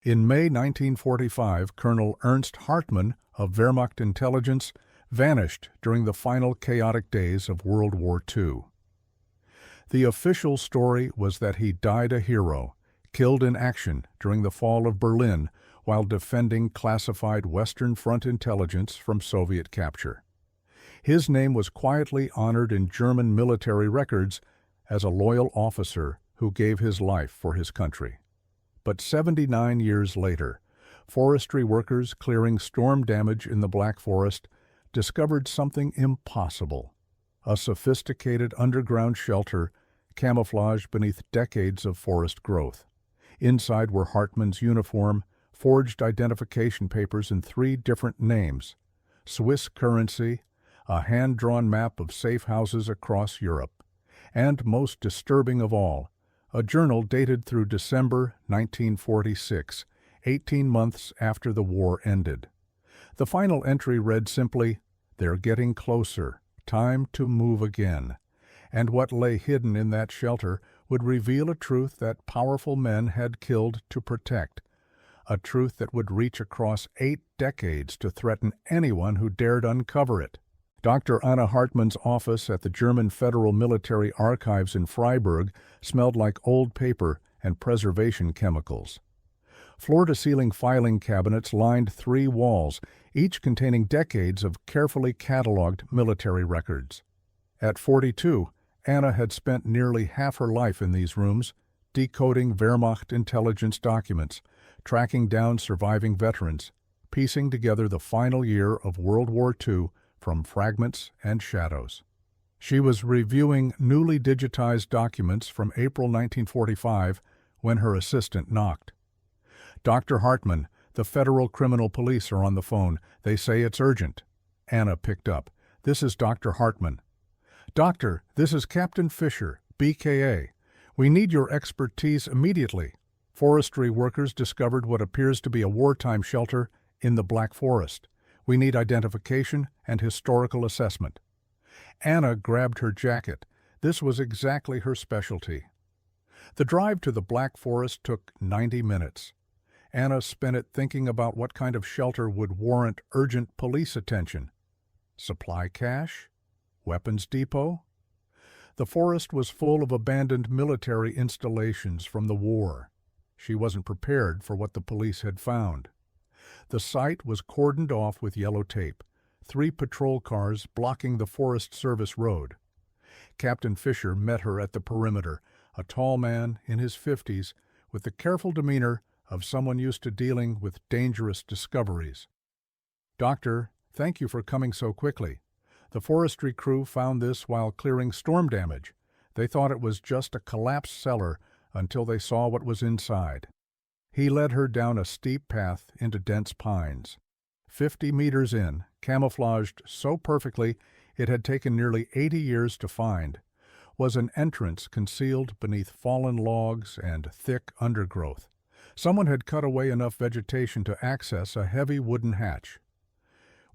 In May 1945, Colonel Ernst Hartmann of Wehrmacht intelligence vanished during the final chaotic days of World War II. The official story was that he died a hero, killed in action during the fall of Berlin while defending classified Western Front intelligence from Soviet capture. His name was quietly honored in German military records as a loyal officer who gave his life for his country. But 79 years later, forestry workers clearing storm damage in the Black Forest discovered something impossible: a sophisticated underground shelter camouflaged beneath decades of forest growth. Inside were Hartmann's uniform, forged identification papers in 3 different names, Swiss currency, a hand-drawn map of safe houses across Europe, and, most disturbing of all, a journal dated through December 1946, 18 months after the war ended. The final entry read simply, "They're getting closer, time to move again," and what lay hidden in that shelter would reveal a truth that powerful men had killed to protect, a truth that would reach across 8 decades to threaten anyone who dared uncover it. Dr. Anna Hartmann's office at the German Federal Military Archives in Freiburg smelled like old paper and preservation chemicals. Floor-to-ceiling filing cabinets lined 3 walls, each containing decades of carefully catalogued military records. At 42, Anna had spent nearly half her life in these rooms, decoding Wehrmacht intelligence documents, tracking down surviving veterans, piecing together the final year of World War II from fragments and shadows. She was reviewing newly digitized documents from April 1945 when her assistant knocked. "Dr. Hartmann, the Federal Criminal Police are on the phone. They say it's urgent." Anna picked up. "This is Dr. Hartmann." "Doctor, this is Captain Fisher, BKA. We need your expertise immediately. Forestry workers discovered what appears to be a wartime shelter in the Black Forest. We need identification and historical assessment." Anna grabbed her jacket. This was exactly her specialty. The drive to the Black Forest took 90 minutes. Anna spent it thinking about what kind of shelter would warrant urgent police attention. Supply cache? Weapons depot? The forest was full of abandoned military installations from the war. She wasn't prepared for what the police had found. The site was cordoned off with yellow tape, 3 patrol cars blocking the Forest Service road. Captain Fisher met her at the perimeter, a tall man in his 50s with the careful demeanor of someone used to dealing with dangerous discoveries. "Doctor, thank you for coming so quickly. The forestry crew found this while clearing storm damage. They thought it was just a collapsed cellar until they saw what was inside." He led her down a steep path into dense pines. 50 meters in, camouflaged so perfectly it had taken nearly 80 years to find, was an entrance concealed beneath fallen logs and thick undergrowth. Someone had cut away enough vegetation to access a heavy wooden hatch.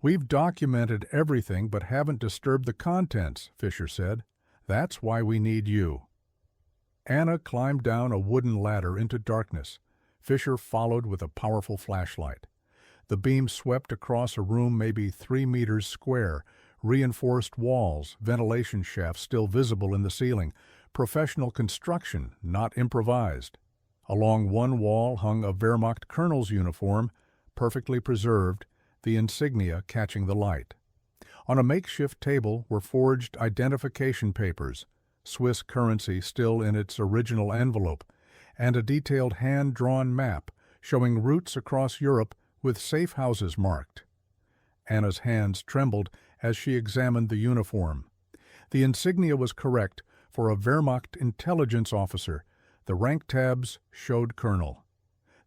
"We've documented everything but haven't disturbed the contents," Fisher said. "That's why we need you." Anna climbed down a wooden ladder into darkness. Fisher followed with a powerful flashlight. The beam swept across a room maybe 3 meters square, reinforced walls, ventilation shafts still visible in the ceiling, professional construction, not improvised. Along one wall hung a Wehrmacht colonel's uniform, perfectly preserved, the insignia catching the light. On a makeshift table were forged identification papers, Swiss currency still in its original envelope, and a detailed hand-drawn map showing routes across Europe with safe houses marked. Anna's hands trembled as she examined the uniform. The insignia was correct for a Wehrmacht intelligence officer. The rank tabs showed colonel.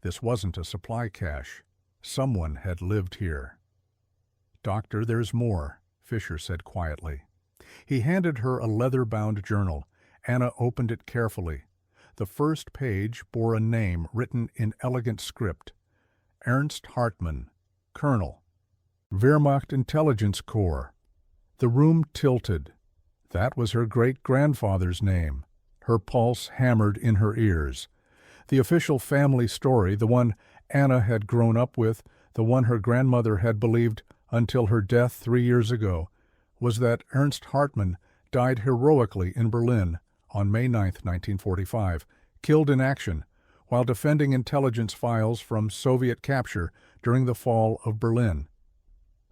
This wasn't a supply cache. Someone had lived here. "Doctor, there's more," Fisher said quietly. He handed her a leather-bound journal. Anna opened it carefully. The first page bore a name written in elegant script: Ernst Hartmann, Colonel, Wehrmacht Intelligence Corps. The room tilted. That was her great-grandfather's name. Her pulse hammered in her ears. The official family story, the one Anna had grown up with, the one her grandmother had believed until her death 3 years ago, was that Ernst Hartmann died heroically in Berlin on May 9, 1945, killed in action while defending intelligence files from Soviet capture during the fall of Berlin.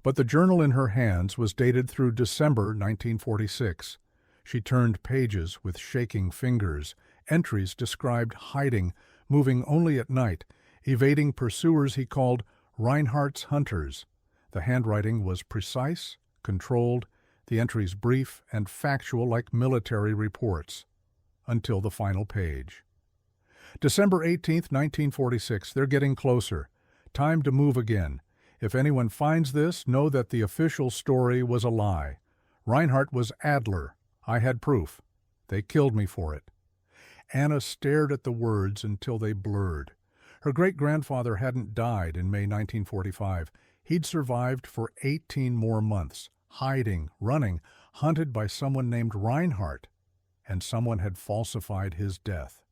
But the journal in her hands was dated through December 1946. She turned pages with shaking fingers. Entries described hiding, moving only at night, evading pursuers he called Reinhardt's hunters. The handwriting was precise, controlled, the entries brief and factual like military reports. Until the final page. December 18, 1946, they're getting closer. Time to move again. If anyone finds this, know that the official story was a lie. Reinhardt was Adler. I had proof. They killed me for it. Anna stared at the words until they blurred. Her great-grandfather hadn't died in May 1945. He'd survived for 18 more months, hiding, running, hunted by someone named Reinhardt, and someone had falsified his death.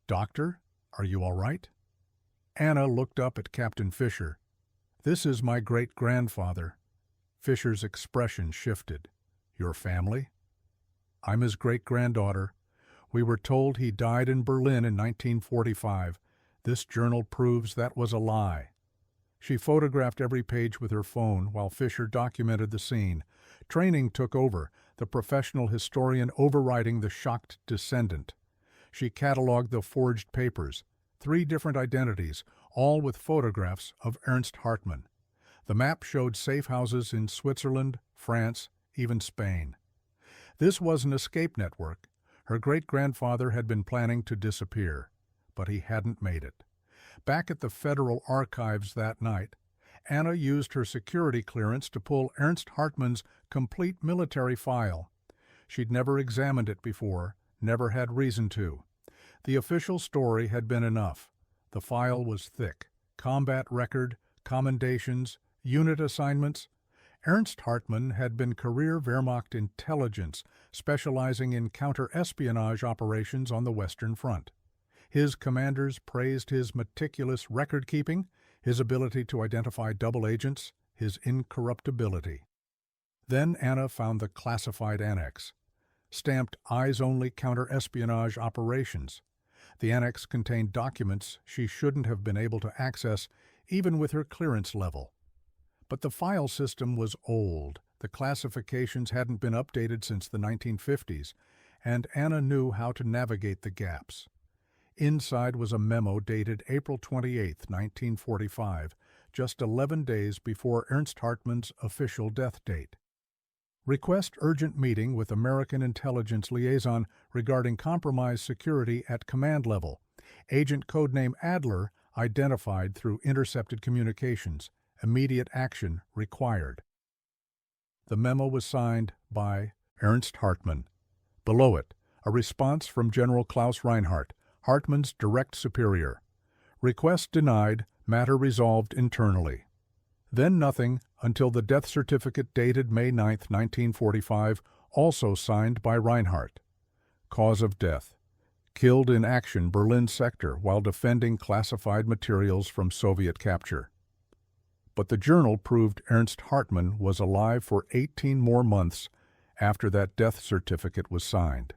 "Doctor, are you all right?" Anna looked up at Captain Fisher. "This is my great-grandfather." Fisher's expression shifted. "Your family?" "I'm his great-granddaughter. We were told he died in Berlin in 1945. This journal proves that was a lie." She photographed every page with her phone while Fisher documented the scene. Training took over, the professional historian overriding the shocked descendant. She cataloged the forged papers, 3 different identities, all with photographs of Ernst Hartmann. The map showed safe houses in Switzerland, France, even Spain. This was an escape network. Her great-grandfather had been planning to disappear, but he hadn't made it. Back at the Federal Archives that night, Anna used her security clearance to pull Ernst Hartmann's complete military file. She'd never examined it before, never had reason to. The official story had been enough. The file was thick. Combat record, commendations, unit assignments. Ernst Hartmann had been career Wehrmacht intelligence, specializing in counter-espionage operations on the Western Front. His commanders praised his meticulous record-keeping, his ability to identify double agents, his incorruptibility. Then Anna found the classified annex, stamped eyes-only counter-espionage operations. The annex contained documents she shouldn't have been able to access even with her clearance level. But the file system was old, the classifications hadn't been updated since the 1950s, and Anna knew how to navigate the gaps. Inside was a memo dated April 28, 1945, just 11 days before Ernst Hartmann's official death date. Request urgent meeting with American intelligence liaison regarding compromised security at command level. Agent codename Adler identified through intercepted communications. Immediate action required. The memo was signed by Ernst Hartmann. Below it, a response from General Klaus Reinhardt, Hartmann's direct superior. Request denied, matter resolved internally. Then nothing until the death certificate dated May 9, 1945, also signed by Reinhardt. Cause of death: killed in action Berlin sector while defending classified materials from Soviet capture. But the journal proved Ernst Hartmann was alive for 18 more months after that death certificate was signed.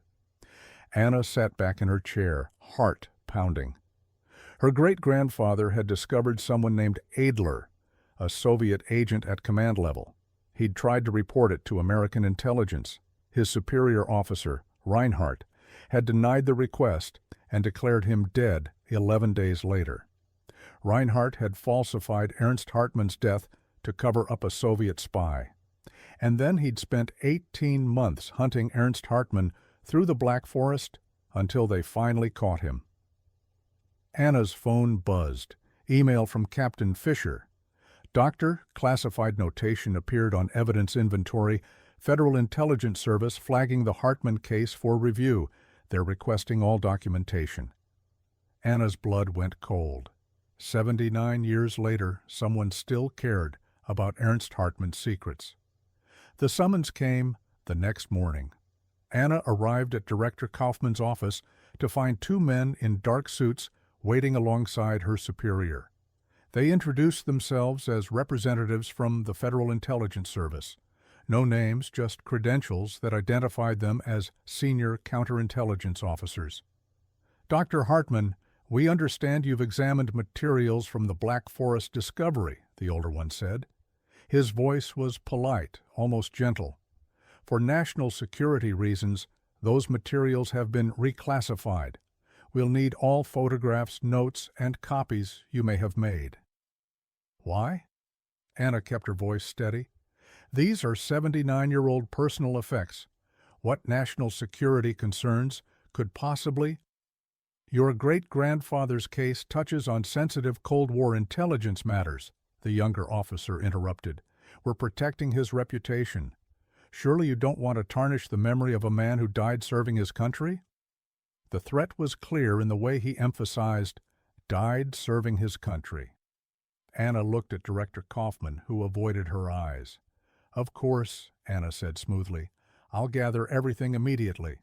Anna sat back in her chair, heart pounding. Her great-grandfather had discovered someone named Adler, a Soviet agent at command level. He'd tried to report it to American intelligence. His superior officer, Reinhardt, had denied the request and declared him dead 11 days later. Reinhardt had falsified Ernst Hartmann's death to cover up a Soviet spy. And then he'd spent 18 months hunting Ernst Hartmann through the Black Forest until they finally caught him. Anna's phone buzzed. Email from Captain Fisher. Doctor, classified notation appeared on evidence inventory. Federal Intelligence Service flagging the Hartmann case for review. They're requesting all documentation. Anna's blood went cold. 79 years later, someone still cared about Ernst Hartmann's secrets. The summons came the next morning. Anna arrived at Director Kaufmann's office to find 2 men in dark suits waiting alongside her superior. They introduced themselves as representatives from the Federal Intelligence Service. No names, just credentials that identified them as senior counterintelligence officers. "Dr. Hartmann, we understand you've examined materials from the Black Forest discovery," the older one said. His voice was polite, almost gentle. "For national security reasons, those materials have been reclassified. We'll need all photographs, notes, and copies you may have made." "Why?" Anna kept her voice steady. "These are 79-year-old personal effects. What national security concerns could possibly—" "Your great-grandfather's case touches on sensitive Cold War intelligence matters," the younger officer interrupted. "We're protecting his reputation. Surely you don't want to tarnish the memory of a man who died serving his country?" The threat was clear in the way he emphasized, "died serving his country." Anna looked at Director Kaufman, who avoided her eyes. "Of course," Anna said smoothly. "I'll gather everything immediately."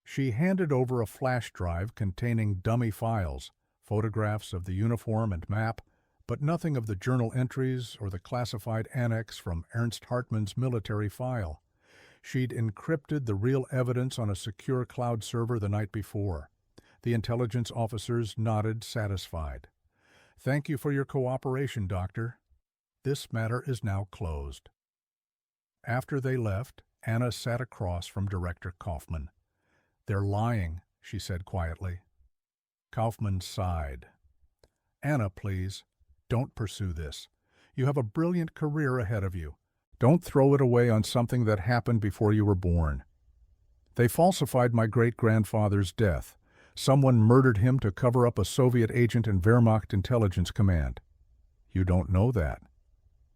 She handed over a flash drive containing dummy files, photographs of the uniform and map, but nothing of the journal entries or the classified annex from Ernst Hartmann's military file. She'd encrypted the real evidence on a secure cloud server the night before. The intelligence officers nodded, satisfied. "Thank you for your cooperation, Doctor. This matter is now closed." After they left, Anna sat across from Director Kaufman. "They're lying," she said quietly. Kaufman sighed. "Anna, please, don't pursue this. You have a brilliant career ahead of you. Don't throw it away on something that happened before you were born. They falsified my great-grandfather's death. Someone murdered him to cover up a Soviet agent in Wehrmacht intelligence command. You don't know that.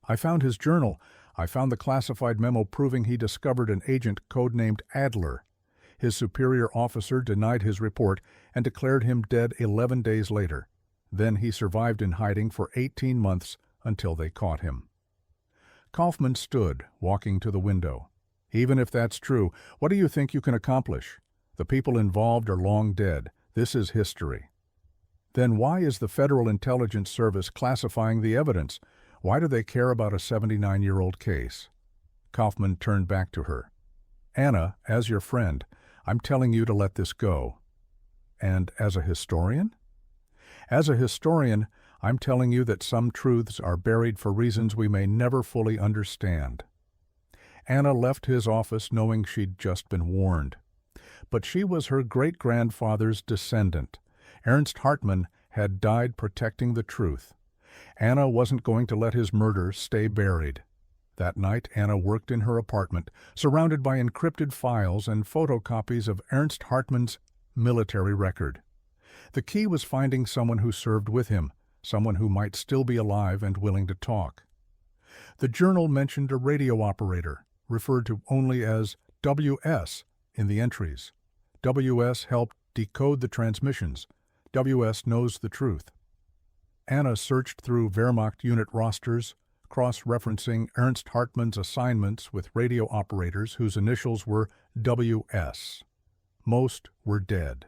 I found his journal. I found the classified memo proving he discovered an agent codenamed Adler. His superior officer denied his report and declared him dead 11 days later. Then he survived in hiding for 18 months until they caught him." Kaufman stood, walking to the window. "Even if that's true, what do you think you can accomplish? The people involved are long dead. This is history." "Then why is the Federal Intelligence Service classifying the evidence? Why do they care about a 79-year-old case?" Kaufman turned back to her. "Anna, as your friend, I'm telling you to let this go." "And as a historian?" "As a historian, I'm telling you that some truths are buried for reasons we may never fully understand." Anna left his office knowing she'd just been warned. But she was her great-grandfather's descendant. Ernst Hartmann had died protecting the truth. Anna wasn't going to let his murder stay buried. That night, Anna worked in her apartment, surrounded by encrypted files and photocopies of Ernst Hartmann's military record. The key was finding someone who served with him, someone who might still be alive and willing to talk. The journal mentioned a radio operator, referred to only as WS in the entries. WS helped decode the transmissions. WS knows the truth. Anna searched through Wehrmacht unit rosters, cross-referencing Ernst Hartmann's assignments with radio operators whose initials were WS. Most were dead.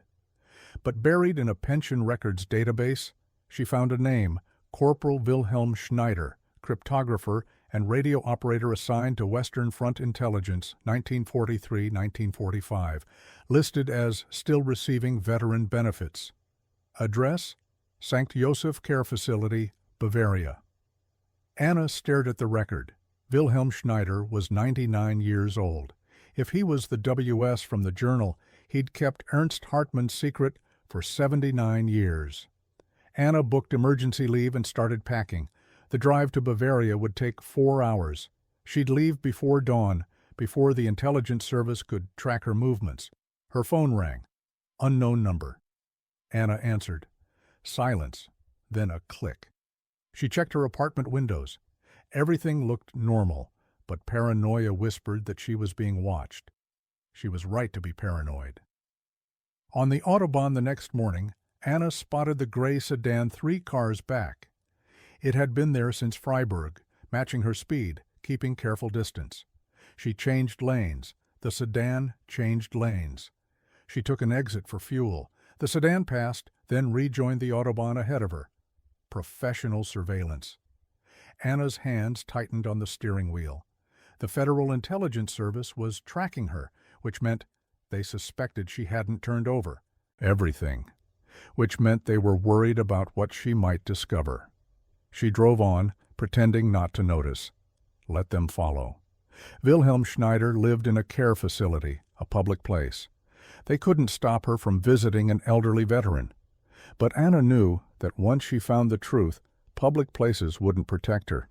But buried in a pension records database, she found a name, Corporal Wilhelm Schneider, cryptographer and radio operator assigned to Western Front Intelligence, 1943-1945, listed as still receiving veteran benefits. Address: St. Joseph Care Facility, Bavaria. Anna stared at the record. Wilhelm Schneider was 99 years old. If he was the WS from the journal, he'd kept Ernst Hartmann's secret for 79 years. Anna booked emergency leave and started packing. The drive to Bavaria would take 4 hours. She'd leave before dawn, before the intelligence service could track her movements. Her phone rang. Unknown number. Anna answered. Silence, then a click. She checked her apartment windows. Everything looked normal, but paranoia whispered that she was being watched. She was right to be paranoid. On the Autobahn the next morning, Anna spotted the gray sedan 3 cars back. It had been there since Freiburg, matching her speed, keeping careful distance. She changed lanes. The sedan changed lanes. She took an exit for fuel. The sedan passed, then rejoined the Autobahn ahead of her. professional surveillance. Anna's hands tightened on the steering wheel. The Federal Intelligence Service was tracking her, which meant they suspected she hadn't turned over everything, which meant they were worried about what she might discover. She drove on, pretending not to notice. Let them follow. Wilhelm Schneider lived in a care facility, a public place. They couldn't stop her from visiting an elderly veteran. But Anna knew that once she found the truth, public places wouldn't protect her.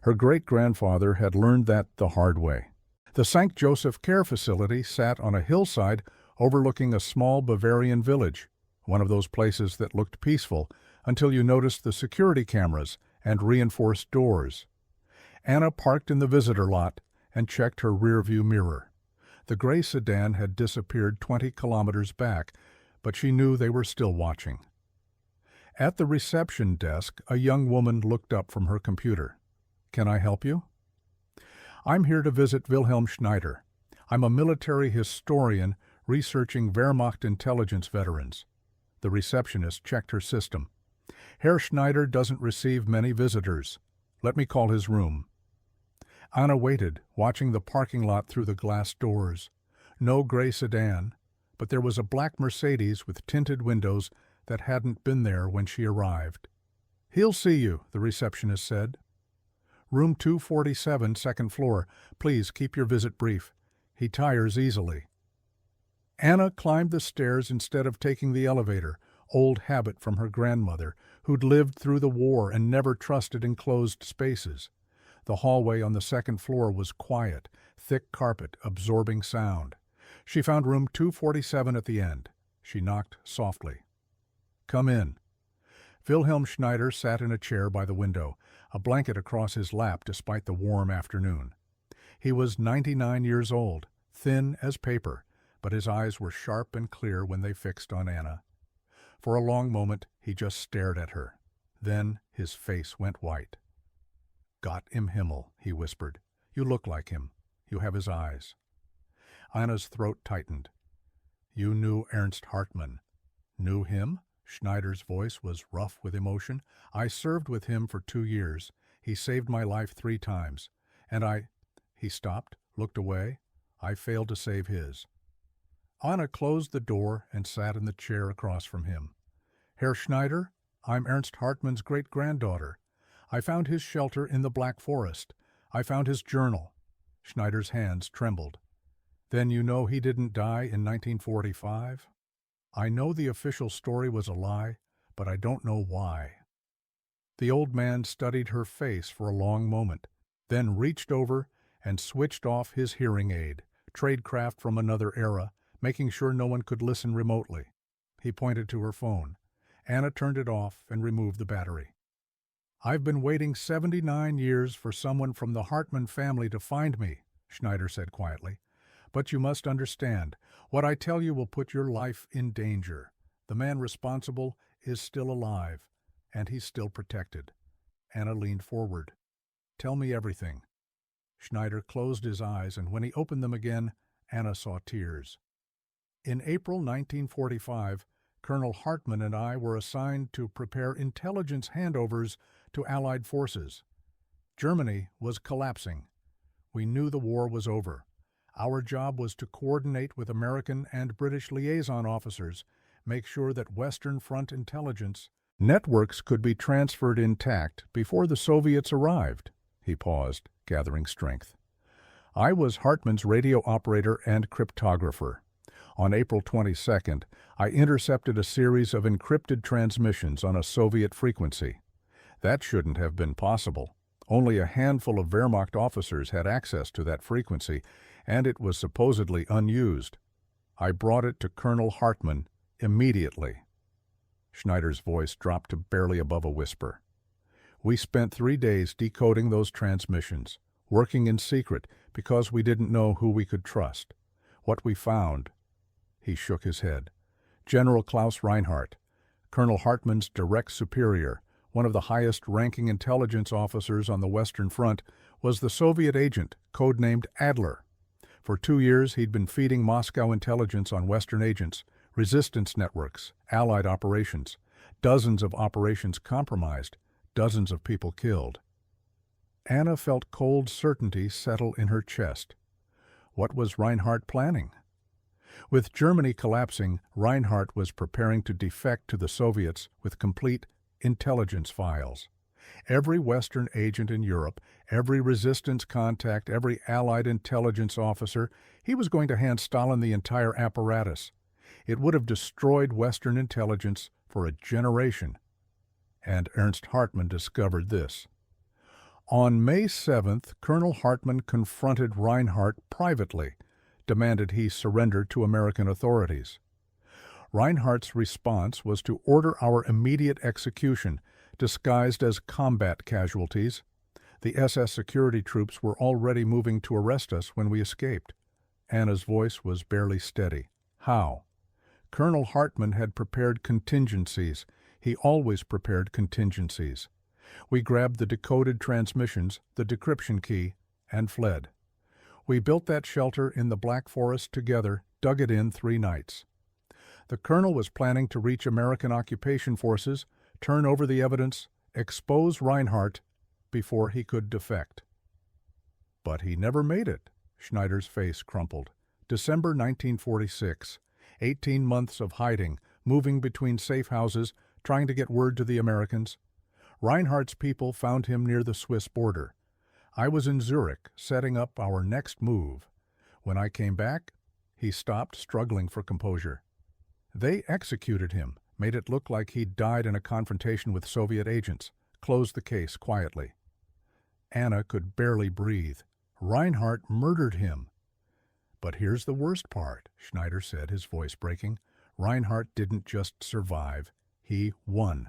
Her great-grandfather had learned that the hard way. The St. Joseph Care Facility sat on a hillside overlooking a small Bavarian village, one of those places that looked peaceful until you noticed the security cameras and reinforced doors. Anna parked in the visitor lot and checked her rearview mirror. The gray sedan had disappeared 20 kilometers back, but she knew they were still watching. At the reception desk, a young woman looked up from her computer. "Can I help you?" "I'm here to visit Wilhelm Schneider. I'm a military historian researching Wehrmacht intelligence veterans." The receptionist checked her system. "Herr Schneider doesn't receive many visitors. Let me call his room." Anna waited, watching the parking lot through the glass doors. No gray sedan, but there was a black Mercedes with tinted windows that hadn't been there when she arrived. "He'll see you," the receptionist said. "Room 247, second floor. Please keep your visit brief. He tires easily." Anna climbed the stairs instead of taking the elevator, old habit from her grandmother, who'd lived through the war and never trusted enclosed spaces. The hallway on the second floor was quiet, thick carpet, absorbing sound. She found room 247 at the end. She knocked softly. "Come in." Wilhelm Schneider sat in a chair by the window, a blanket across his lap despite the warm afternoon. He was 99 years old, thin as paper, but his eyes were sharp and clear when they fixed on Anna. For a long moment he just stared at her. Then his face went white. "Gott im Himmel," he whispered. "You look like him. You have his eyes." Anna's throat tightened. "You knew Ernst Hartmann." "Knew him?" Schneider's voice was rough with emotion. "I served with him for 2 years. He saved my life 3 times. And I—" He stopped, looked away. "I failed to save his." Anna closed the door and sat in the chair across from him. "Herr Schneider, I'm Ernst Hartmann's great-granddaughter. I found his shelter in the Black Forest. I found his journal." Schneider's hands trembled. "Then you know he didn't die in 1945? "I know the official story was a lie, but I don't know why." The old man studied her face for a long moment, then reached over and switched off his hearing aid, tradecraft from another era, making sure no one could listen remotely. He pointed to her phone. Anna turned it off and removed the battery. "I've been waiting 79 years for someone from the Hartmann family to find me," Schneider said quietly. "But you must understand, what I tell you will put your life in danger. The man responsible is still alive, and he's still protected." Anna leaned forward. "Tell me everything." Schneider closed his eyes, and when he opened them again, Anna saw tears. "In April 1945, Colonel Hartmann and I were assigned to prepare intelligence handovers to Allied forces. Germany was collapsing. We knew the war was over. Our job was to coordinate with American and British liaison officers, make sure that Western Front intelligence networks could be transferred intact before the Soviets arrived." He paused, gathering strength. "I was Hartmann's radio operator and cryptographer. On April 22nd, I intercepted a series of encrypted transmissions on a Soviet frequency. That shouldn't have been possible. Only a handful of Wehrmacht officers had access to that frequency, and it was supposedly unused. I brought it to Colonel Hartmann immediately." Schneider's voice dropped to barely above a whisper. "We spent 3 days decoding those transmissions, working in secret because we didn't know who we could trust. What we found—" He shook his head. "General Klaus Reinhardt, Colonel Hartmann's direct superior, one of the highest-ranking intelligence officers on the Western Front, was the Soviet agent, codenamed Adler. For 2 years he'd been feeding Moscow intelligence on Western agents, resistance networks, Allied operations, dozens of operations compromised, dozens of people killed. Anna felt cold certainty settle in her chest. What was Reinhardt planning? With Germany collapsing, Reinhardt was preparing to defect to the Soviets with complete intelligence files. Every Western agent in Europe, every resistance contact, every Allied intelligence officer, he was going to hand Stalin the entire apparatus. It would have destroyed Western intelligence for a generation. And Ernst Hartmann discovered this. On May 7th, Colonel Hartmann confronted Reinhardt privately, demanded he surrender to American authorities. Reinhardt's response was to order our immediate execution, disguised as combat casualties. The SS security troops were already moving to arrest us when we escaped. Anna's voice was barely steady. How? Colonel Hartmann had prepared contingencies. He always prepared contingencies. We grabbed the decoded transmissions, the decryption key, and fled. We built that shelter in the Black Forest together, dug it in 3 nights. The colonel was planning to reach American occupation forces, turn over the evidence, expose Reinhardt before he could defect. But he never made it. Schneider's face crumpled. December 1946. 18 months of hiding, moving between safe houses, trying to get word to the Americans. Reinhardt's people found him near the Swiss border. I was in Zurich, setting up our next move. When I came back, he stopped, struggling for composure. They executed him, made it look like he'd died in a confrontation with Soviet agents, closed the case quietly. Anna could barely breathe. Reinhardt murdered him. But here's the worst part, Schneider said, his voice breaking. Reinhardt didn't just survive, he won.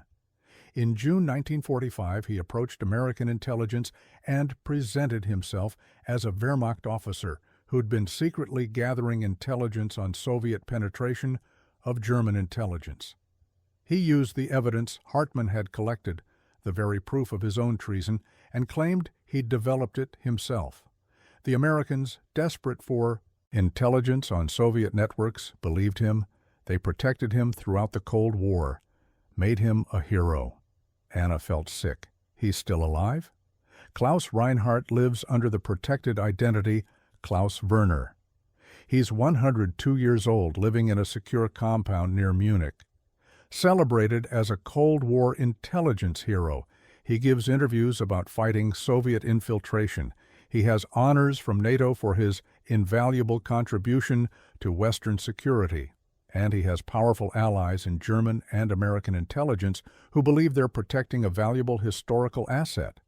In June 1945, he approached American intelligence and presented himself as a Wehrmacht officer who'd been secretly gathering intelligence on Soviet penetration of German intelligence. He used the evidence Hartmann had collected, the very proof of his own treason, and claimed he'd developed it himself. The Americans, desperate for intelligence on Soviet networks, believed him. They protected him throughout the Cold War, made him a hero. Anna felt sick. He's still alive? Klaus Reinhardt lives under the protected identity Klaus Werner. He's 102 years old, living in a secure compound near Munich. Celebrated as a Cold War intelligence hero, he gives interviews about fighting Soviet infiltration. He has honors from NATO for his invaluable contribution to Western security. And he has powerful allies in German and American intelligence who believe they're protecting a valuable historical asset.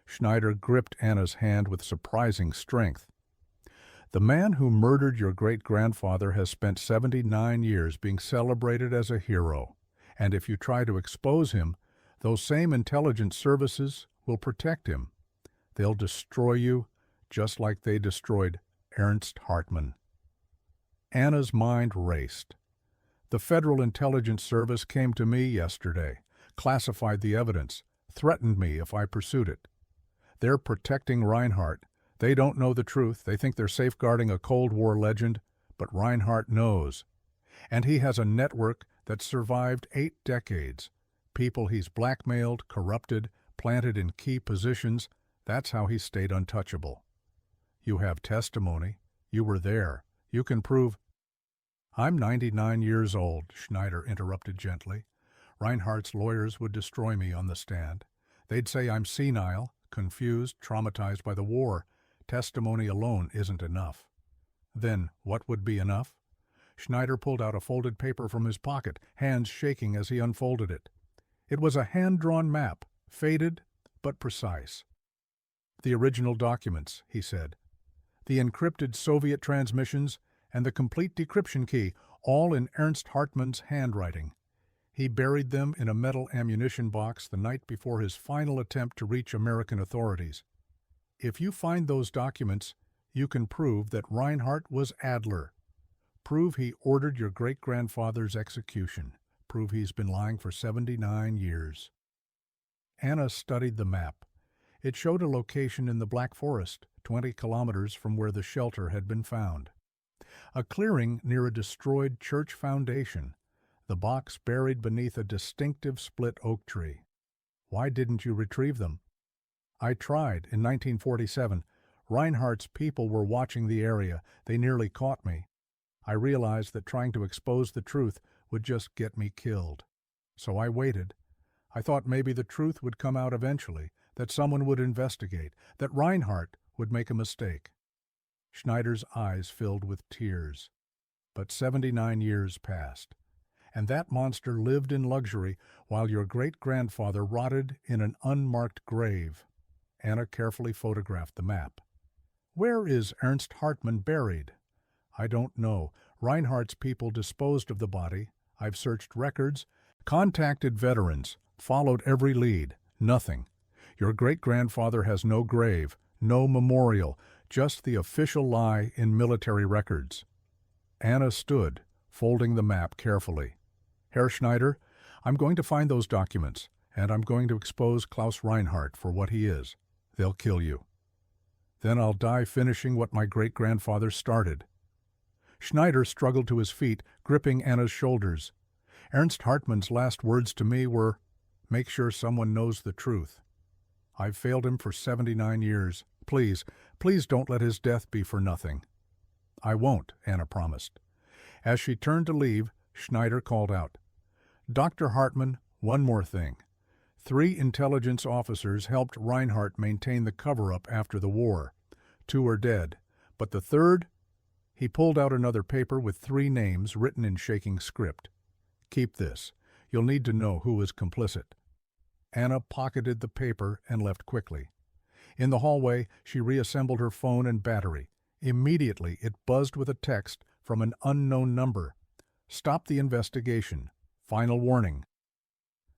Schneider gripped Anna's hand with surprising strength. The man who murdered your great-grandfather has spent 79 years being celebrated as a hero, and if you try to expose him, those same intelligence services will protect him. They'll destroy you just like they destroyed Ernst Hartmann. Anna's mind raced. The Federal Intelligence Service came to me yesterday, classified the evidence, threatened me if I pursued it. They're protecting Reinhardt. They don't know the truth. They think they're safeguarding a Cold War legend, but Reinhardt knows. And he has a network that survived 8 decades. People he's blackmailed, corrupted, planted in key positions. That's how he stayed untouchable. You have testimony. You were there. You can prove. I'm 99 years old, Schneider interrupted gently. Reinhardt's lawyers would destroy me on the stand. They'd say I'm senile, confused, traumatized by the war. Testimony alone isn't enough. Then what would be enough? Schneider pulled out a folded paper from his pocket, hands shaking as he unfolded it. It was a hand-drawn map, faded but precise. The original documents, he said. The encrypted Soviet transmissions and the complete decryption key, all in Ernst Hartmann's handwriting. He buried them in a metal ammunition box the night before his final attempt to reach American authorities. If you find those documents, you can prove that Reinhardt was Adler. Prove he ordered your great-grandfather's execution. Prove he's been lying for 79 years. Anna studied the map. It showed a location in the Black Forest, 20 kilometers from where the shelter had been found. A clearing near a destroyed church foundation. the box buried beneath a distinctive split oak tree. Why didn't you retrieve them? I tried. In 1947, Reinhardt's people were watching the area. They nearly caught me. I realized that trying to expose the truth would just get me killed. So I waited. I thought maybe the truth would come out eventually, that someone would investigate, that Reinhardt would make a mistake. Schneider's eyes filled with tears. But 79 years passed, and that monster lived in luxury while your great-grandfather rotted in an unmarked grave. Anna carefully photographed the map. Where is Ernst Hartmann buried? I don't know. Reinhardt's people disposed of the body. I've searched records, contacted veterans, followed every lead. Nothing. Your great-grandfather has no grave, no memorial, just the official lie in military records. Anna stood, folding the map carefully. Herr Schneider, I'm going to find those documents, and I'm going to expose Klaus Reinhardt for what he is. They'll kill you. Then I'll die finishing what my great-grandfather started. Schneider struggled to his feet, gripping Anna's shoulders. Ernst Hartmann's last words to me were, "Make sure someone knows the truth. I've failed him for 79 years. Please, please don't let his death be for nothing." "I won't," Anna promised. As she turned to leave, Schneider called out, "Dr. Hartmann, one more thing. 3 intelligence officers helped Reinhardt maintain the cover-up after the war. 2 are dead, but the third—" He pulled out another paper with 3 names written in shaking script. "Keep this. You'll need to know who is complicit." Anna pocketed the paper and left quickly. In the hallway, she reassembled her phone and battery. Immediately, it buzzed with a text from an unknown number. "Stop the investigation. Final warning."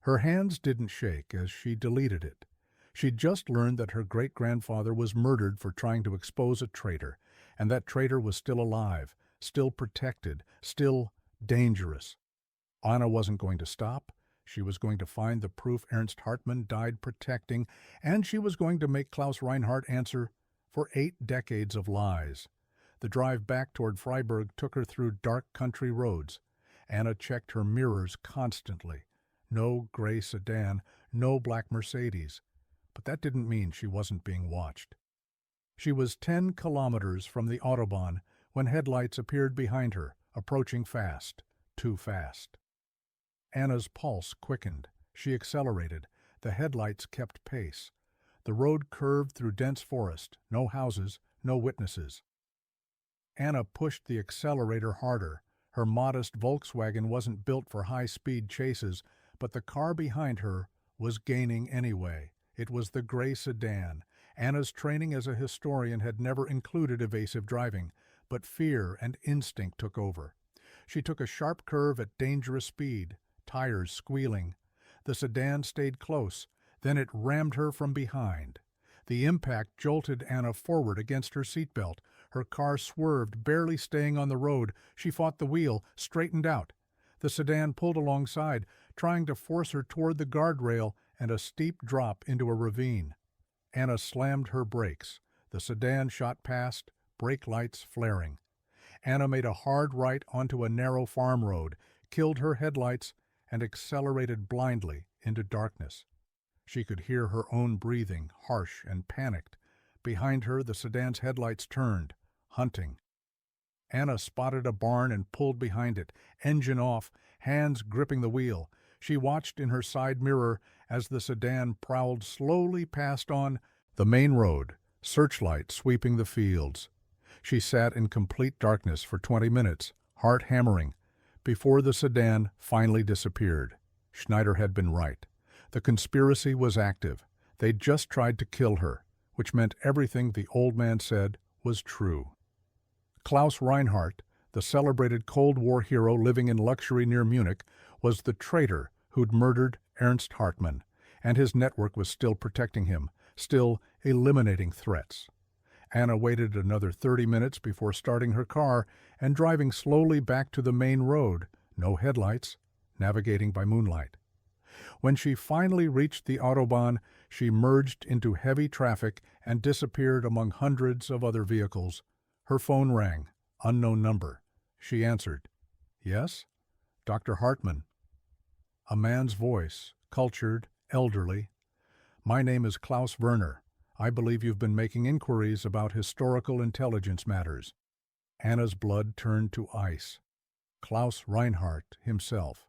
Her hands didn't shake as she deleted it. She'd just learned that her great-grandfather was murdered for trying to expose a traitor, and that traitor was still alive, still protected, still dangerous. Anna wasn't going to stop. She was going to find the proof Ernst Hartmann died protecting, and she was going to make Klaus Reinhardt answer for 8 decades of lies. The drive back toward Freiburg took her through dark country roads. Anna checked her mirrors constantly. No gray sedan, no black Mercedes. But that didn't mean she wasn't being watched. She was 10 kilometers from the Autobahn when headlights appeared behind her, approaching fast, too fast. Anna's pulse quickened. She accelerated. The headlights kept pace. The road curved through dense forest, no houses, no witnesses. Anna pushed the accelerator harder. Her modest Volkswagen wasn't built for high-speed chases, but the car behind her was gaining anyway. It was the gray sedan. Anna's training as a historian had never included evasive driving, but fear and instinct took over. She took a sharp curve at dangerous speed, tires squealing. The sedan stayed close, then it rammed her from behind. The impact jolted Anna forward against her seatbelt. Her car swerved, barely staying on the road. She fought the wheel, straightened out. The sedan pulled alongside, trying to force her toward the guardrail and a steep drop into a ravine. Anna slammed her brakes. The sedan shot past, brake lights flaring. Anna made a hard right onto a narrow farm road, killed her headlights, and accelerated blindly into darkness. She could hear her own breathing, harsh and panicked. Behind her, the sedan's headlights turned, hunting. Anna spotted a barn and pulled behind it, engine off, hands gripping the wheel. She watched in her side mirror as the sedan prowled slowly past on the main road, searchlight sweeping the fields. She sat in complete darkness for 20 minutes, heart hammering, before the sedan finally disappeared. Schneider had been right. The conspiracy was active. They'd just tried to kill her, which meant everything the old man said was true. Klaus Reinhardt, the celebrated Cold War hero living in luxury near Munich, was the traitor who'd murdered Ernst Hartmann, and his network was still protecting him, still eliminating threats. Anna waited another 30 minutes before starting her car and driving slowly back to the main road, no headlights, navigating by moonlight. When she finally reached the Autobahn, she merged into heavy traffic and disappeared among hundreds of other vehicles. Her phone rang. Unknown number. She answered. "Yes?" Dr. Hartmann. A man's voice, cultured, elderly. My name is Klaus Werner. I believe you've been making inquiries about historical intelligence matters. Anna's blood turned to ice. Klaus Reinhardt himself.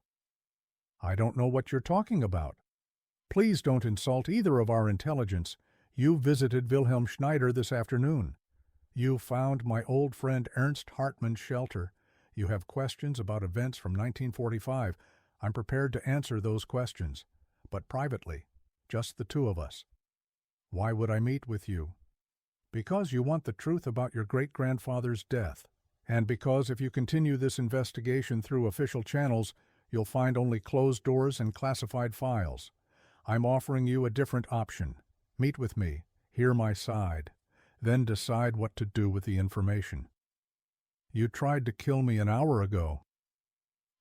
I don't know what you're talking about. Please don't insult either of our intelligence. You visited Wilhelm Schneider this afternoon. You found my old friend Ernst Hartmann's shelter. You have questions about events from 1945. I'm prepared to answer those questions, but privately, just the two of us. Why would I meet with you? Because you want the truth about your great-grandfather's death, and because if you continue this investigation through official channels, you'll find only closed doors and classified files. I'm offering you a different option. Meet with me, hear my side, then decide what to do with the information. You tried to kill me an hour ago.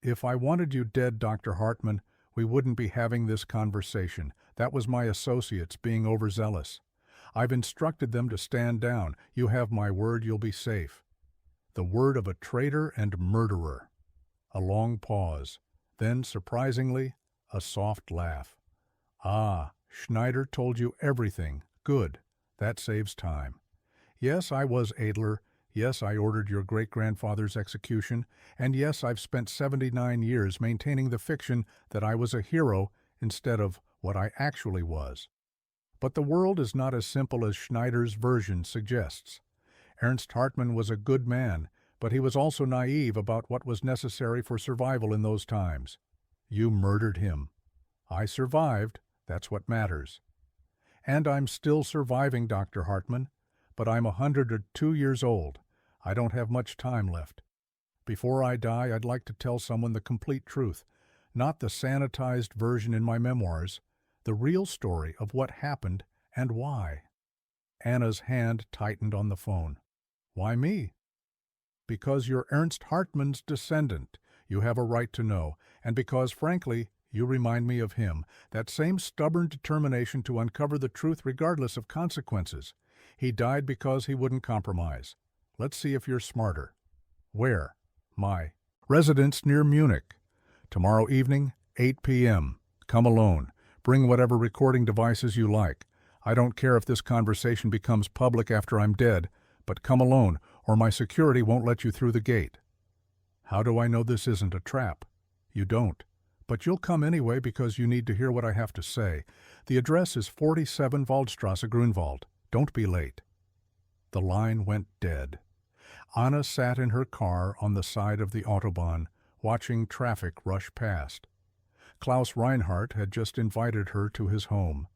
If I wanted you dead, Dr. Hartmann, we wouldn't be having this conversation. That was my associates being overzealous. I've instructed them to stand down. You have my word you'll be safe. The word of a traitor and murderer. A long pause. Then, surprisingly, a soft laugh. Ah, Schneider told you everything. Good. That saves time. Yes, I was Adler. Yes, I ordered your great-grandfather's execution. And yes, I've spent 79 years maintaining the fiction that I was a hero instead of what I actually was. But the world is not as simple as Schneider's version suggests. Ernst Hartmann was a good man, but he was also naive about what was necessary for survival in those times. You murdered him. I survived. That's what matters. And I'm still surviving, Dr. Hartmann, but I'm 102 years old. I don't have much time left. Before I die, I'd like to tell someone the complete truth, not the sanitized version in my memoirs, the real story of what happened and why. Anna's hand tightened on the phone. Why me? Because you're Ernst Hartmann's descendant. You have a right to know, and because, frankly, you remind me of him, that same stubborn determination to uncover the truth regardless of consequences. He died because he wouldn't compromise. Let's see if you're smarter. Where? My residence near Munich. Tomorrow evening, 8 p.m. Come alone. Bring whatever recording devices you like. I don't care if this conversation becomes public after I'm dead, but come alone, or my security won't let you through the gate. How do I know this isn't a trap? You don't. But you'll come anyway because you need to hear what I have to say. The address is 47 Waldstrasse, Grunwald. Don't be late. The line went dead. Anna sat in her car on the side of the Autobahn, watching traffic rush past. Klaus Reinhardt had just invited her to his home.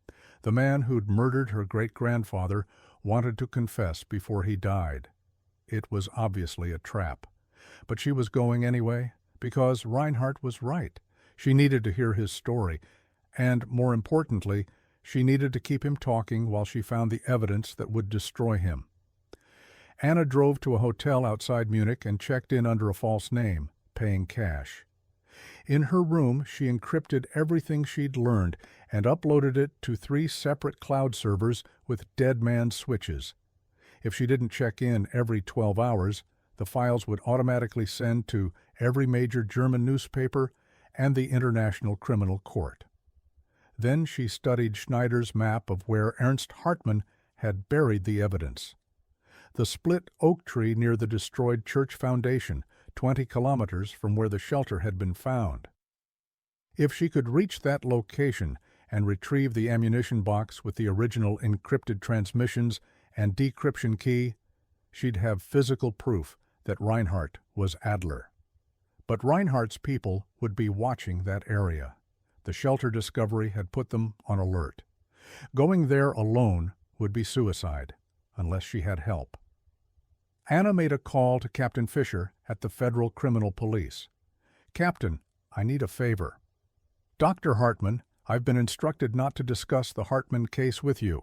The man who'd murdered her great-grandfather wanted to confess before he died. It was obviously a trap. But she was going anyway, because Reinhardt was right. She needed to hear his story, and, more importantly, she needed to keep him talking while she found the evidence that would destroy him. Anna drove to a hotel outside Munich and checked in under a false name, paying cash. In her room, she encrypted everything she'd learned and uploaded it to 3 separate cloud servers with dead-man switches. If she didn't check in every 12 hours, the files would automatically send to every major German newspaper and the International Criminal Court. Then she studied Schneider's map of where Ernst Hartmann had buried the evidence. The split oak tree near the destroyed church foundation, 20 kilometers from where the shelter had been found. If she could reach that location and retrieve the ammunition box with the original encrypted transmissions and decryption key, she'd have physical proof that Reinhardt was Adler. But Reinhardt's people would be watching that area. The shelter discovery had put them on alert. Going there alone would be suicide, unless she had help. Anna made a call to Captain Fisher at the Federal Criminal Police. Captain, I need a favor. Dr. Hartmann, I've been instructed not to discuss the Hartmann case with you.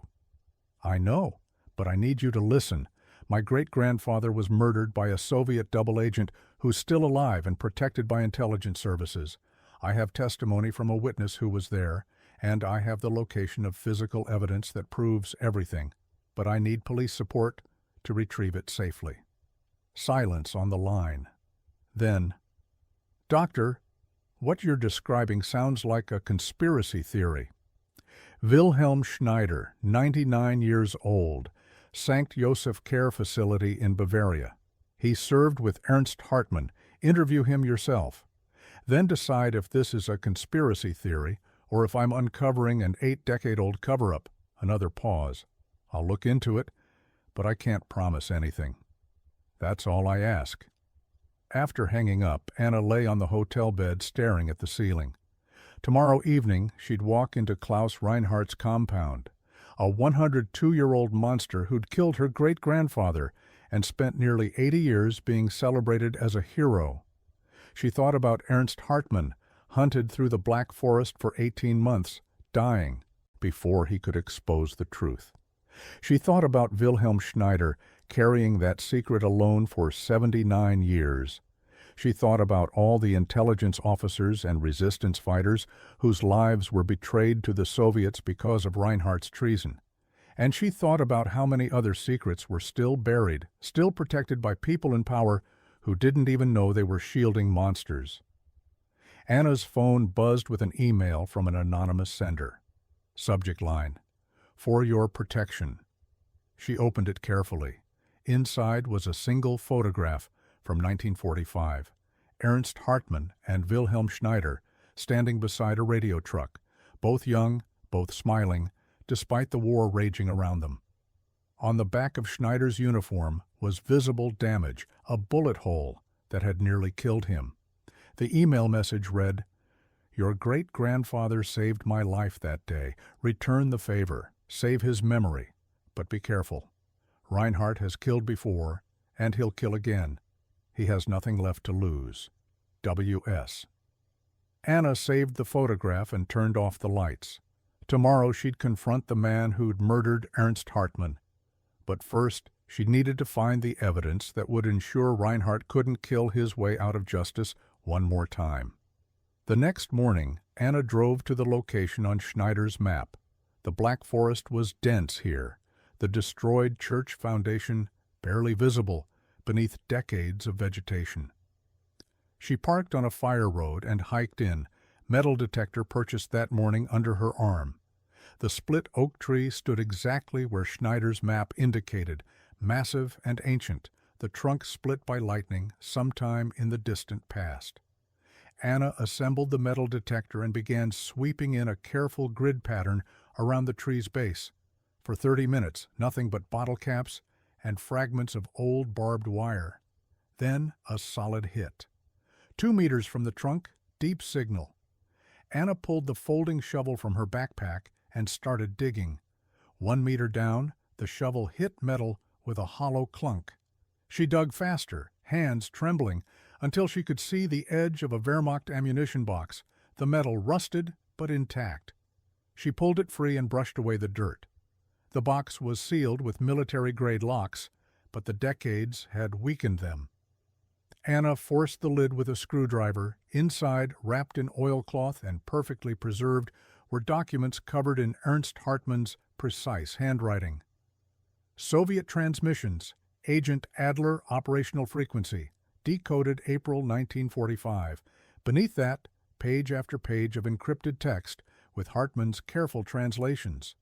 I know, but I need you to listen. My great-grandfather was murdered by a Soviet double agent who's still alive and protected by intelligence services. I have testimony from a witness who was there, and I have the location of physical evidence that proves everything. But I need police support to retrieve it safely. Silence on the line. Then, Doctor, What you're describing sounds like a conspiracy theory. Wilhelm Schneider, 99 years old, Sankt Joseph Care Facility in Bavaria. He served with Ernst Hartmann. Interview him yourself. Then decide if this is a conspiracy theory or if I'm uncovering an 8-decade-old cover-up. Another pause. I'll look into it, but I can't promise anything. That's all I ask. After hanging up, Anna lay on the hotel bed staring at the ceiling. Tomorrow evening, she'd walk into Klaus Reinhardt's compound, a 102-year-old monster who'd killed her great-grandfather and spent nearly 80 years being celebrated as a hero. She thought about Ernst Hartmann, hunted through the Black Forest for 18 months, dying before he could expose the truth. She thought about Wilhelm Schneider carrying that secret alone for 79 years. She thought about all the intelligence officers and resistance fighters whose lives were betrayed to the Soviets because of Reinhardt's treason. And she thought about how many other secrets were still buried, still protected by people in power who didn't even know they were shielding monsters. Anna's phone buzzed with an email from an anonymous sender. Subject line: "For your protection." She opened it carefully. Inside was a single photograph from 1945. Ernst Hartmann and Wilhelm Schneider standing beside a radio truck, both young, both smiling, despite the war raging around them. On the back of Schneider's uniform was visible damage, a bullet hole that had nearly killed him. The email message read, "Your great-grandfather saved my life that day. Return the favor. Save his memory. But be careful. Reinhardt has killed before, and he'll kill again. He has nothing left to lose. W.S." Anna saved the photograph and turned off the lights. Tomorrow she'd confront the man who'd murdered Ernst Hartmann. But first, she needed to find the evidence that would ensure Reinhardt couldn't kill his way out of justice one more time. The next morning, Anna drove to the location on Schneider's map. The Black Forest was dense here, the destroyed church foundation barely visible beneath decades of vegetation. She parked on a fire road and hiked in, metal detector purchased that morning under her arm. The split oak tree stood exactly where Schneider's map indicated, massive and ancient, the trunk split by lightning sometime in the distant past. Anna assembled the metal detector and began sweeping in a careful grid pattern around the tree's base. For 30 minutes, nothing but bottle caps and fragments of old barbed wire. Then a solid hit. 2 meters from the trunk, deep signal. Anna pulled the folding shovel from her backpack and started digging. 1 meter down, the shovel hit metal with a hollow clunk. She dug faster, hands trembling, until she could see the edge of a Wehrmacht ammunition box, the metal rusted but intact. She pulled it free and brushed away the dirt. The box was sealed with military-grade locks, but the decades had weakened them. Anna forced the lid with a screwdriver. Inside, wrapped in oilcloth and perfectly preserved, were documents covered in Ernst Hartmann's precise handwriting. Soviet transmissions, Agent Adler operational frequency, decoded April 1945. Beneath that, page after page of encrypted text with Hartmann's careful translations.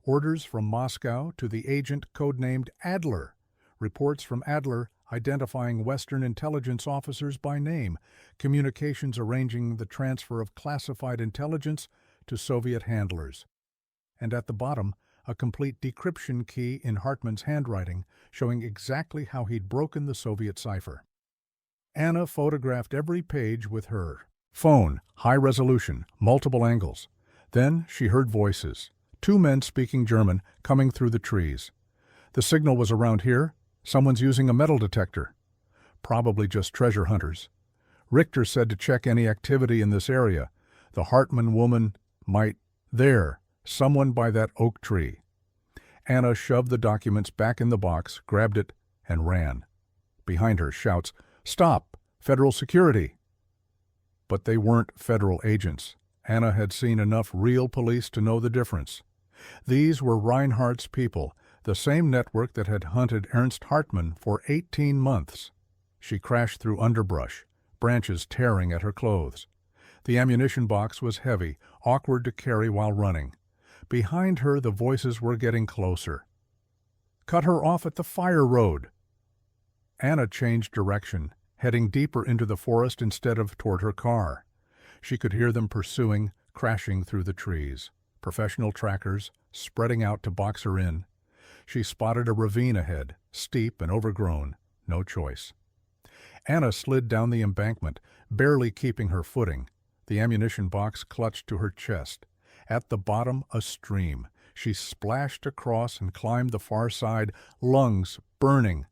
Orders from Moscow to the agent codenamed Adler. Reports from Adler identifying Western intelligence officers by name. Communications arranging the transfer of classified intelligence to Soviet handlers. And at the bottom, a complete decryption key in Hartmann's handwriting showing exactly how he'd broken the Soviet cipher. Anna photographed every page with her phone, high resolution, multiple angles. Then she heard voices. 2 men speaking German coming through the trees. The signal was around here. Someone's using a metal detector. Probably just treasure hunters. Richter said to check any activity in this area. The Hartmann woman might... There, someone by that oak tree. Anna shoved the documents back in the box, grabbed it, and ran. Behind her, shouts, "Stop! Federal security!" But they weren't federal agents. Anna had seen enough real police to know the difference. These were Reinhardt's people, the same network that had hunted Ernst Hartmann for 18 months. She crashed through underbrush, branches tearing at her clothes. The ammunition box was heavy, awkward to carry while running. Behind her, the voices were getting closer. "Cut her off at the fire road." Anna changed direction, heading deeper into the forest instead of toward her car. She could hear them pursuing, crashing through the trees. Professional trackers, spreading out to box her in. She spotted a ravine ahead, steep and overgrown. No choice. Anna slid down the embankment, barely keeping her footing. The ammunition box clutched to her chest. At the bottom, a stream. She splashed across and climbed the far side, lungs burning.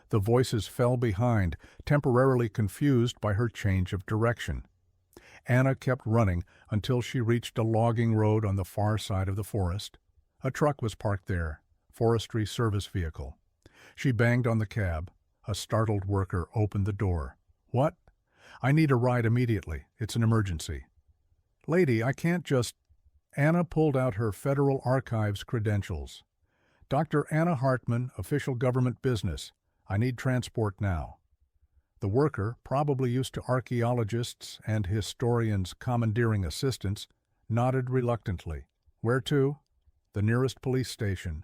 The voices fell behind, temporarily confused by her change of direction. Anna kept running until she reached a logging road on the far side of the forest. A truck was parked there, forestry service vehicle. She banged on the cab. A startled worker opened the door. "What?" "I need a ride immediately. It's an emergency." "Lady, I can't just—" Anna pulled out her Federal Archives credentials. "Dr. Anna Hartmann, official government business. I need transport now." The worker, probably used to archaeologists and historians commandeering assistants, nodded reluctantly. "Where to?" "The nearest police station."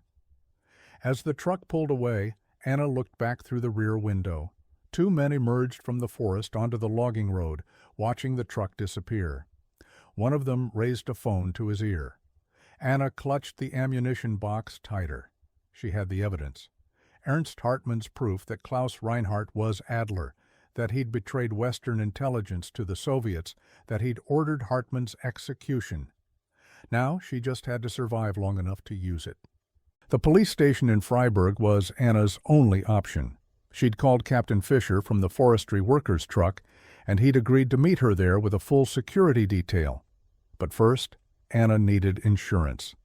As the truck pulled away, Anna looked back through the rear window. Two men emerged from the forest onto the logging road, watching the truck disappear. One of them raised a phone to his ear. Anna clutched the ammunition box tighter. She had the evidence. Ernst Hartmann's proof that Klaus Reinhardt was Adler, that he'd betrayed Western intelligence to the Soviets, that he'd ordered Hartmann's execution. Now she just had to survive long enough to use it. The police station in Freiburg was Anna's only option. She'd called Captain Fisher from the forestry workers' truck, and he'd agreed to meet her there with a full security detail. But first, Anna needed insurance.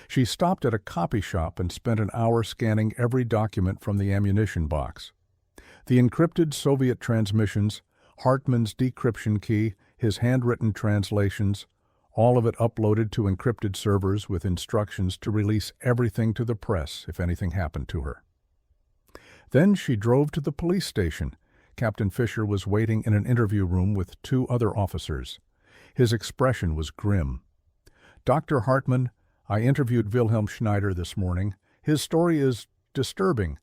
She stopped at a copy shop and spent an hour scanning every document from the ammunition box. The encrypted Soviet transmissions, Hartmann's decryption key, his handwritten translations, all of it uploaded to encrypted servers with instructions to release everything to the press if anything happened to her. Then she drove to the police station. Captain Fisher was waiting in an interview room with two other officers. His expression was grim. "Dr. Hartmann, I interviewed Wilhelm Schneider this morning. His story is disturbing,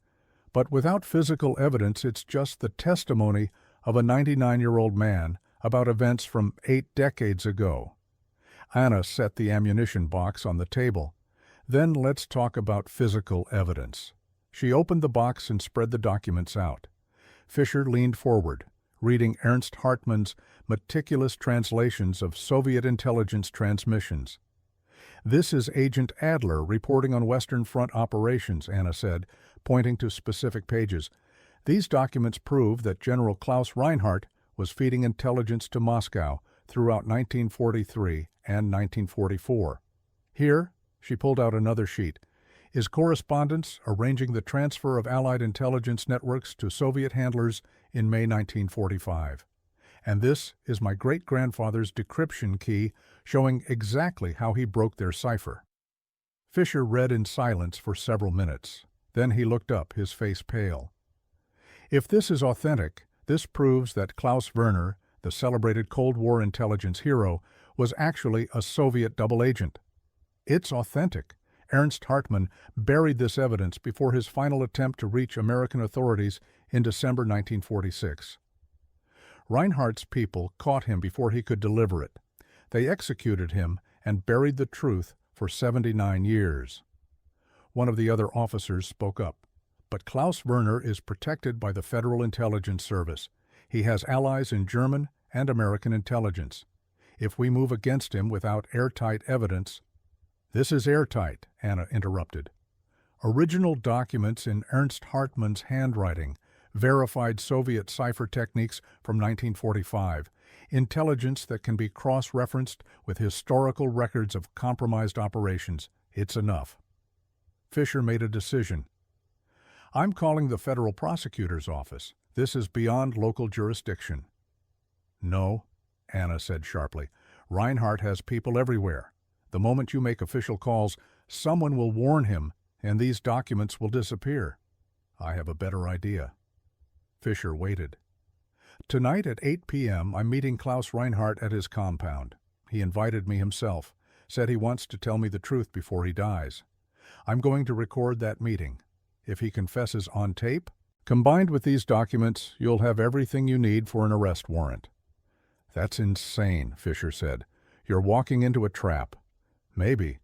but without physical evidence, it's just the testimony of a 99-year-old man about events from 8 decades ago." Anna set the ammunition box on the table. "Then let's talk about physical evidence." She opened the box and spread the documents out. Fisher leaned forward, reading Ernst Hartmann's meticulous translations of Soviet intelligence transmissions. "This is Agent Adler reporting on Western Front operations," Anna said, pointing to specific pages. "These documents prove that General Klaus Reinhardt was feeding intelligence to Moscow throughout 1943 and 1944. Here," she pulled out another sheet, "is correspondence arranging the transfer of Allied intelligence networks to Soviet handlers in May 1945. And this is my great-grandfather's decryption key showing exactly how he broke their cipher." Fisher read in silence for several minutes. Then he looked up, his face pale. "If this is authentic, this proves that Klaus Werner, the celebrated Cold War intelligence hero, was actually a Soviet double agent. It's authentic. Ernst Hartmann buried this evidence before his final attempt to reach American authorities in December 1946. Reinhardt's people caught him before he could deliver it. They executed him and buried the truth for 79 years. One of the other officers spoke up. "But Klaus Werner is protected by the Federal Intelligence Service. He has allies in German and American intelligence. If we move against him without airtight evidence—" "This is airtight," Anna interrupted. "Original documents in Ernst Hartmann's handwriting, verified Soviet cipher techniques from 1945, intelligence that can be cross-referenced with historical records of compromised operations. It's enough." Fisher made a decision. "I'm calling the federal prosecutor's office. This is beyond local jurisdiction." "No," Anna said sharply. "Reinhardt has people everywhere. The moment you make official calls, someone will warn him, and these documents will disappear. I have a better idea." Fisher waited. Tonight at 8 p.m., I'm meeting Klaus Reinhardt at his compound. He invited me himself, said he wants to tell me the truth before he dies. I'm going to record that meeting. If he confesses on tape, combined with these documents, you'll have everything you need for an arrest warrant. That's insane, Fisher said. You're walking into a trap. Maybe,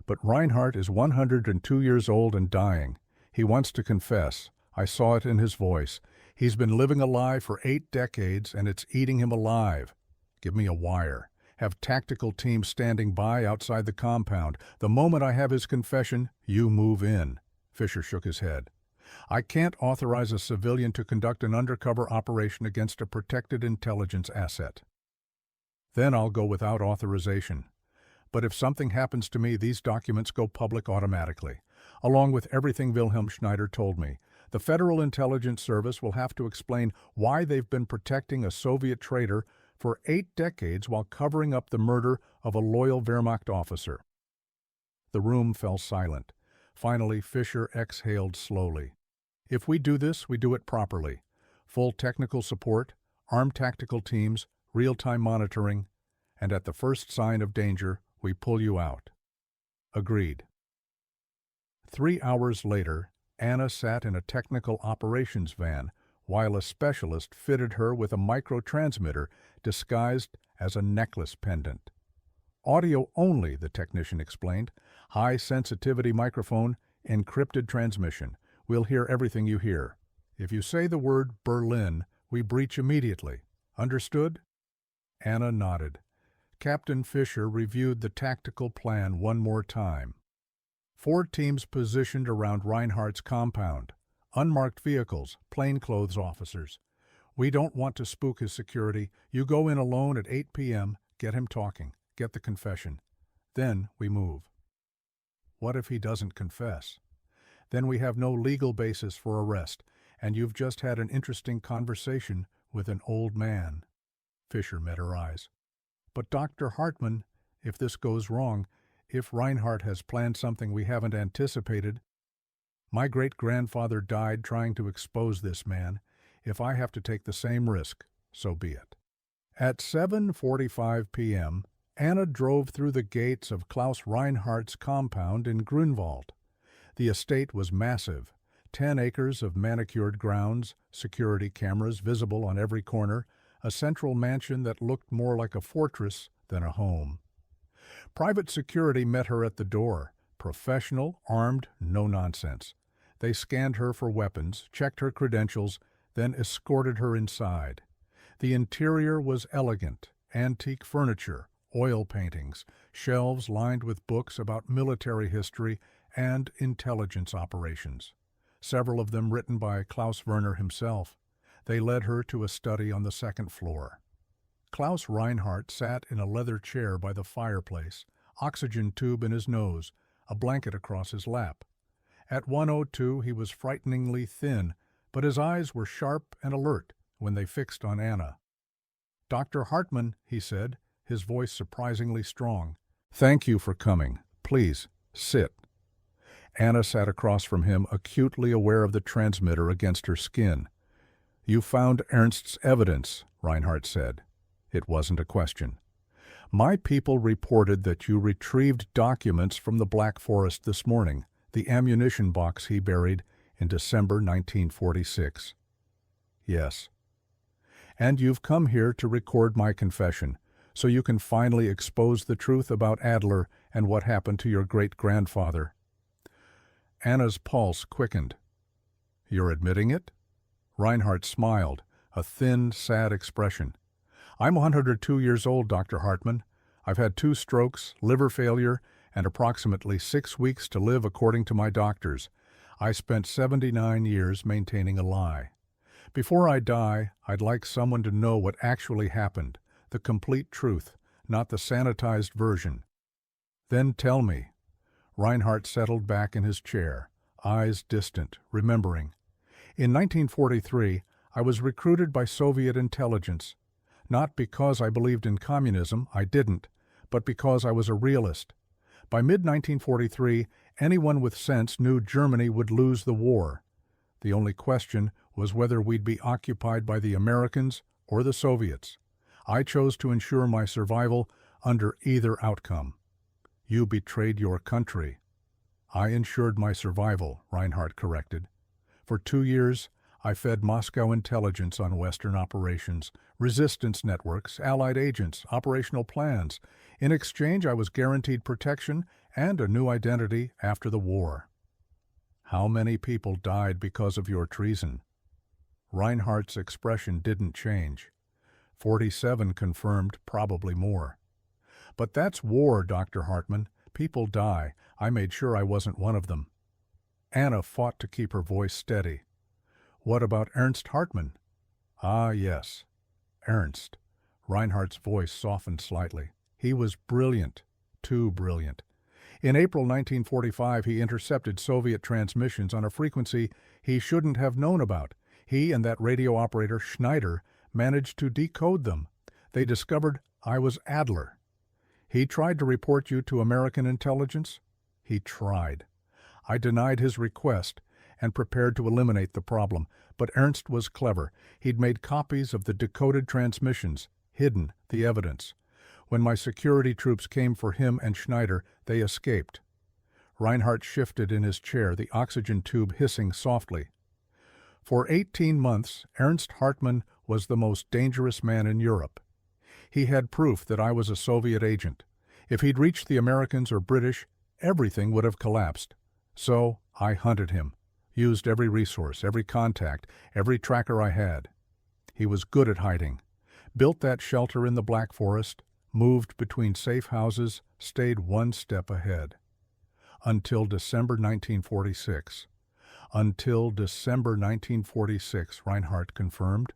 but Reinhardt is 102 years old and dying. He wants to confess. I saw it in his voice. He's been living a lie for 8 decades, and it's eating him alive. Give me a wire. Have tactical teams standing by outside the compound. The moment I have his confession, you move in. Fisher shook his head. I can't authorize a civilian to conduct an undercover operation against a protected intelligence asset. Then I'll go without authorization. But if something happens to me, these documents go public automatically, along with everything Wilhelm Schneider told me. The Federal Intelligence Service will have to explain why they've been protecting a Soviet traitor for 8 decades while covering up the murder of a loyal Wehrmacht officer. The room fell silent. Finally, Fisher exhaled slowly. If we do this, we do it properly. Full technical support, armed tactical teams, real-time monitoring, and at the first sign of danger, we pull you out. Agreed. 3 hours later, Anna sat in a technical operations van while a specialist fitted her with a microtransmitter disguised as a necklace pendant. Audio only, the technician explained. High-sensitivity microphone, encrypted transmission. We'll hear everything you hear. If you say the word Berlin, we breach immediately. Understood? Anna nodded. Captain Fisher reviewed the tactical plan one more time. 4 teams positioned around Reinhardt's compound. Unmarked vehicles, plainclothes officers. We don't want to spook his security. You go in alone at 8 p.m., get him talking, get the confession. Then we move. What if he doesn't confess? Then we have no legal basis for arrest, and you've just had an interesting conversation with an old man. Fisher met her eyes. But Dr. Hartmann, if this goes wrong, if Reinhardt has planned something we haven't anticipated, my great-grandfather died trying to expose this man. If I have to take the same risk, so be it. At 7:45 p.m., Anna drove through the gates of Klaus Reinhardt's compound in Grunwald. The estate was massive, 10 acres of manicured grounds, security cameras visible on every corner, a central mansion that looked more like a fortress than a home. Private security met her at the door, professional, armed, no nonsense. They scanned her for weapons, checked her credentials, then escorted her inside. The interior was elegant, antique furniture, oil paintings, shelves lined with books about military history and intelligence operations, several of them written by Klaus Werner himself. They led her to a study on the 2nd floor. Klaus Reinhardt sat in a leather chair by the fireplace, oxygen tube in his nose, a blanket across his lap. At 1:02 he was frighteningly thin, but his eyes were sharp and alert when they fixed on Anna. "Dr. Hartmann," he said, his voice surprisingly strong. "Thank you for coming. Please, sit." Anna sat across from him, acutely aware of the transmitter against her skin. "You found Ernst's evidence," Reinhardt said. It wasn't a question. "My people reported that you retrieved documents from the Black Forest this morning, the ammunition box he buried in December 1946. "Yes." "And you've come here to record my confession, so you can finally expose the truth about Adler and what happened to your great-grandfather." Anna's pulse quickened. "You're admitting it?" Reinhardt smiled, a thin, sad expression. "I'm 102 years old, Dr. Hartmann. I've had 2 strokes, liver failure, and approximately 6 weeks to live according to my doctors. I spent 79 years maintaining a lie. Before I die, I'd like someone to know what actually happened, the complete truth, not the sanitized version." "Then tell me." Reinhardt settled back in his chair, eyes distant, remembering. "In 1943, I was recruited by Soviet intelligence. Not because I believed in communism, I didn't, but because I was a realist. By mid-1943, anyone with sense knew Germany would lose the war. The only question was whether we'd be occupied by the Americans or the Soviets. I chose to ensure my survival under either outcome. You betrayed your country. I ensured my survival, Reinhardt corrected. For 2 years, I fed Moscow intelligence on Western operations, resistance networks, Allied agents, operational plans. In exchange, I was guaranteed protection and a new identity after the war. How many people died because of your treason? Reinhardt's expression didn't change. 47 confirmed, probably more. But that's war, Dr. Hartmann. People die. I made sure I wasn't one of them. Anna fought to keep her voice steady. What about Ernst Hartmann? Ah, yes. Ernst. Reinhardt's voice softened slightly. He was brilliant. Too brilliant. In April 1945, he intercepted Soviet transmissions on a frequency he shouldn't have known about. He and that radio operator, Schneider, managed to decode them. They discovered I was Adler. He tried to report you to American intelligence? He tried. I denied his request and prepared to eliminate the problem, but Ernst was clever. He'd made copies of the decoded transmissions, hidden the evidence. When my security troops came for him and Schneider, they escaped. Reinhardt shifted in his chair, the oxygen tube hissing softly. For 18 months, Ernst Hartmann was the most dangerous man in Europe. He had proof that I was a Soviet agent. If he'd reached the Americans or British, everything would have collapsed. So I hunted him, used every resource, every contact, every tracker I had. He was good at hiding. Built that shelter in the Black Forest, moved between safe houses, stayed one step ahead. Until December 1946. Until December 1946, Reinhardt confirmed.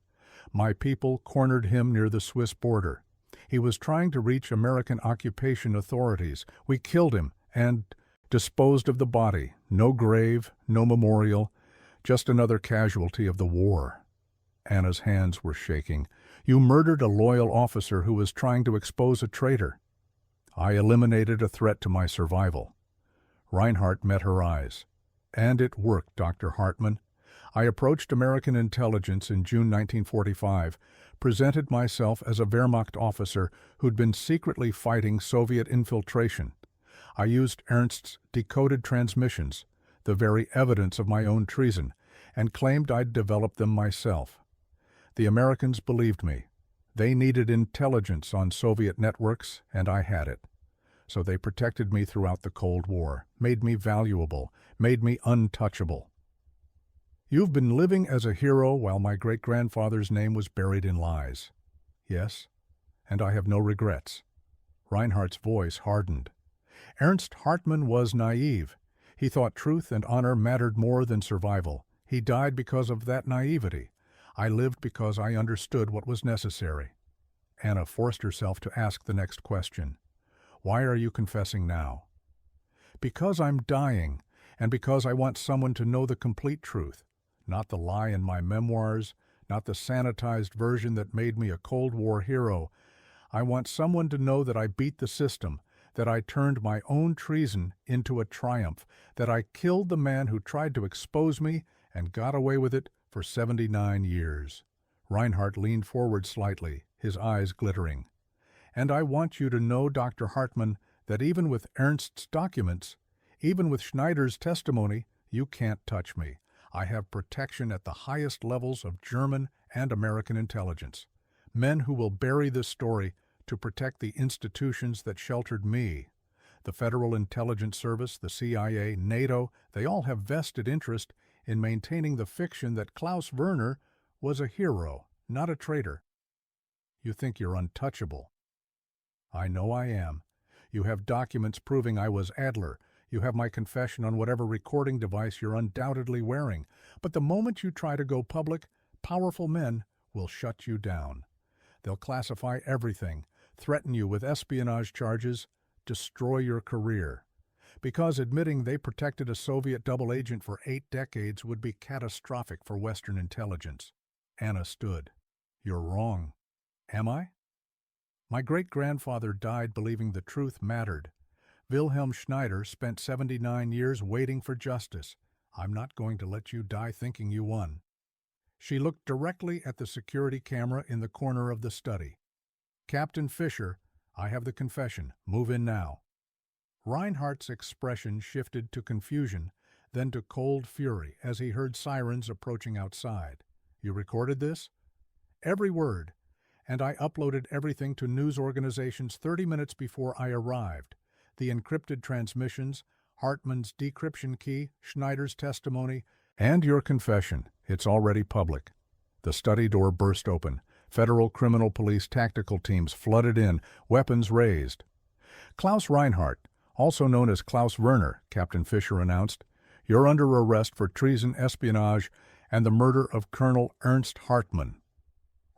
My people cornered him near the Swiss border. He was trying to reach American occupation authorities. We killed him and disposed of the body. No grave, no memorial, just another casualty of the war. Anna's hands were shaking. You murdered a loyal officer who was trying to expose a traitor. I eliminated a threat to my survival. Reinhardt met her eyes. And it worked, Dr. Hartmann. I approached American intelligence in June 1945, presented myself as a Wehrmacht officer who'd been secretly fighting Soviet infiltration. I used Ernst's decoded transmissions, the very evidence of my own treason, and claimed I'd developed them myself. The Americans believed me. They needed intelligence on Soviet networks, and I had it. So they protected me throughout the Cold War, made me valuable, made me untouchable. You've been living as a hero while my great-grandfather's name was buried in lies. Yes, and I have no regrets. Reinhardt's voice hardened. Ernst Hartmann was naive. He thought truth and honor mattered more than survival. He died because of that naivety. I lived because I understood what was necessary. Anna forced herself to ask the next question. Why are you confessing now? Because I'm dying, and because I want someone to know the complete truth, not the lie in my memoirs, not the sanitized version that made me a Cold War hero. I want someone to know that I beat the system, that I turned my own treason into a triumph, that I killed the man who tried to expose me and got away with it for 79 years. Reinhardt leaned forward slightly, his eyes glittering. And I want you to know, Dr. Hartmann, that even with Ernst's documents, even with Schneider's testimony, you can't touch me. I have protection at the highest levels of German and American intelligence. Men who will bury this story to protect the institutions that sheltered me. The Federal Intelligence Service, the CIA, NATO, they all have vested interest in maintaining the fiction that Klaus Werner was a hero, not a traitor. You think you're untouchable. I know I am. You have documents proving I was Adler. You have my confession on whatever recording device you're undoubtedly wearing. But the moment you try to go public, powerful men will shut you down. They'll classify everything, threaten you with espionage charges, destroy your career. Because admitting they protected a Soviet double agent for 8 decades would be catastrophic for Western intelligence. Anna stood. You're wrong. Am I? My great-grandfather died believing the truth mattered. Wilhelm Schneider spent 79 years waiting for justice. I'm not going to let you die thinking you won. She looked directly at the security camera in the corner of the study. "Captain Fisher, I have the confession. Move in now." Reinhardt's expression shifted to confusion, then to cold fury as he heard sirens approaching outside. "You recorded this?" "Every word. And I uploaded everything to news organizations 30 minutes before I arrived. The encrypted transmissions, Hartmann's decryption key, Schneider's testimony, and your confession. It's already public." The study door burst open. Federal Criminal Police tactical teams flooded in, weapons raised. "Klaus Reinhardt, also known as Klaus Werner," Captain Fisher announced. "You're under arrest for treason, espionage, and the murder of Colonel Ernst Hartmann."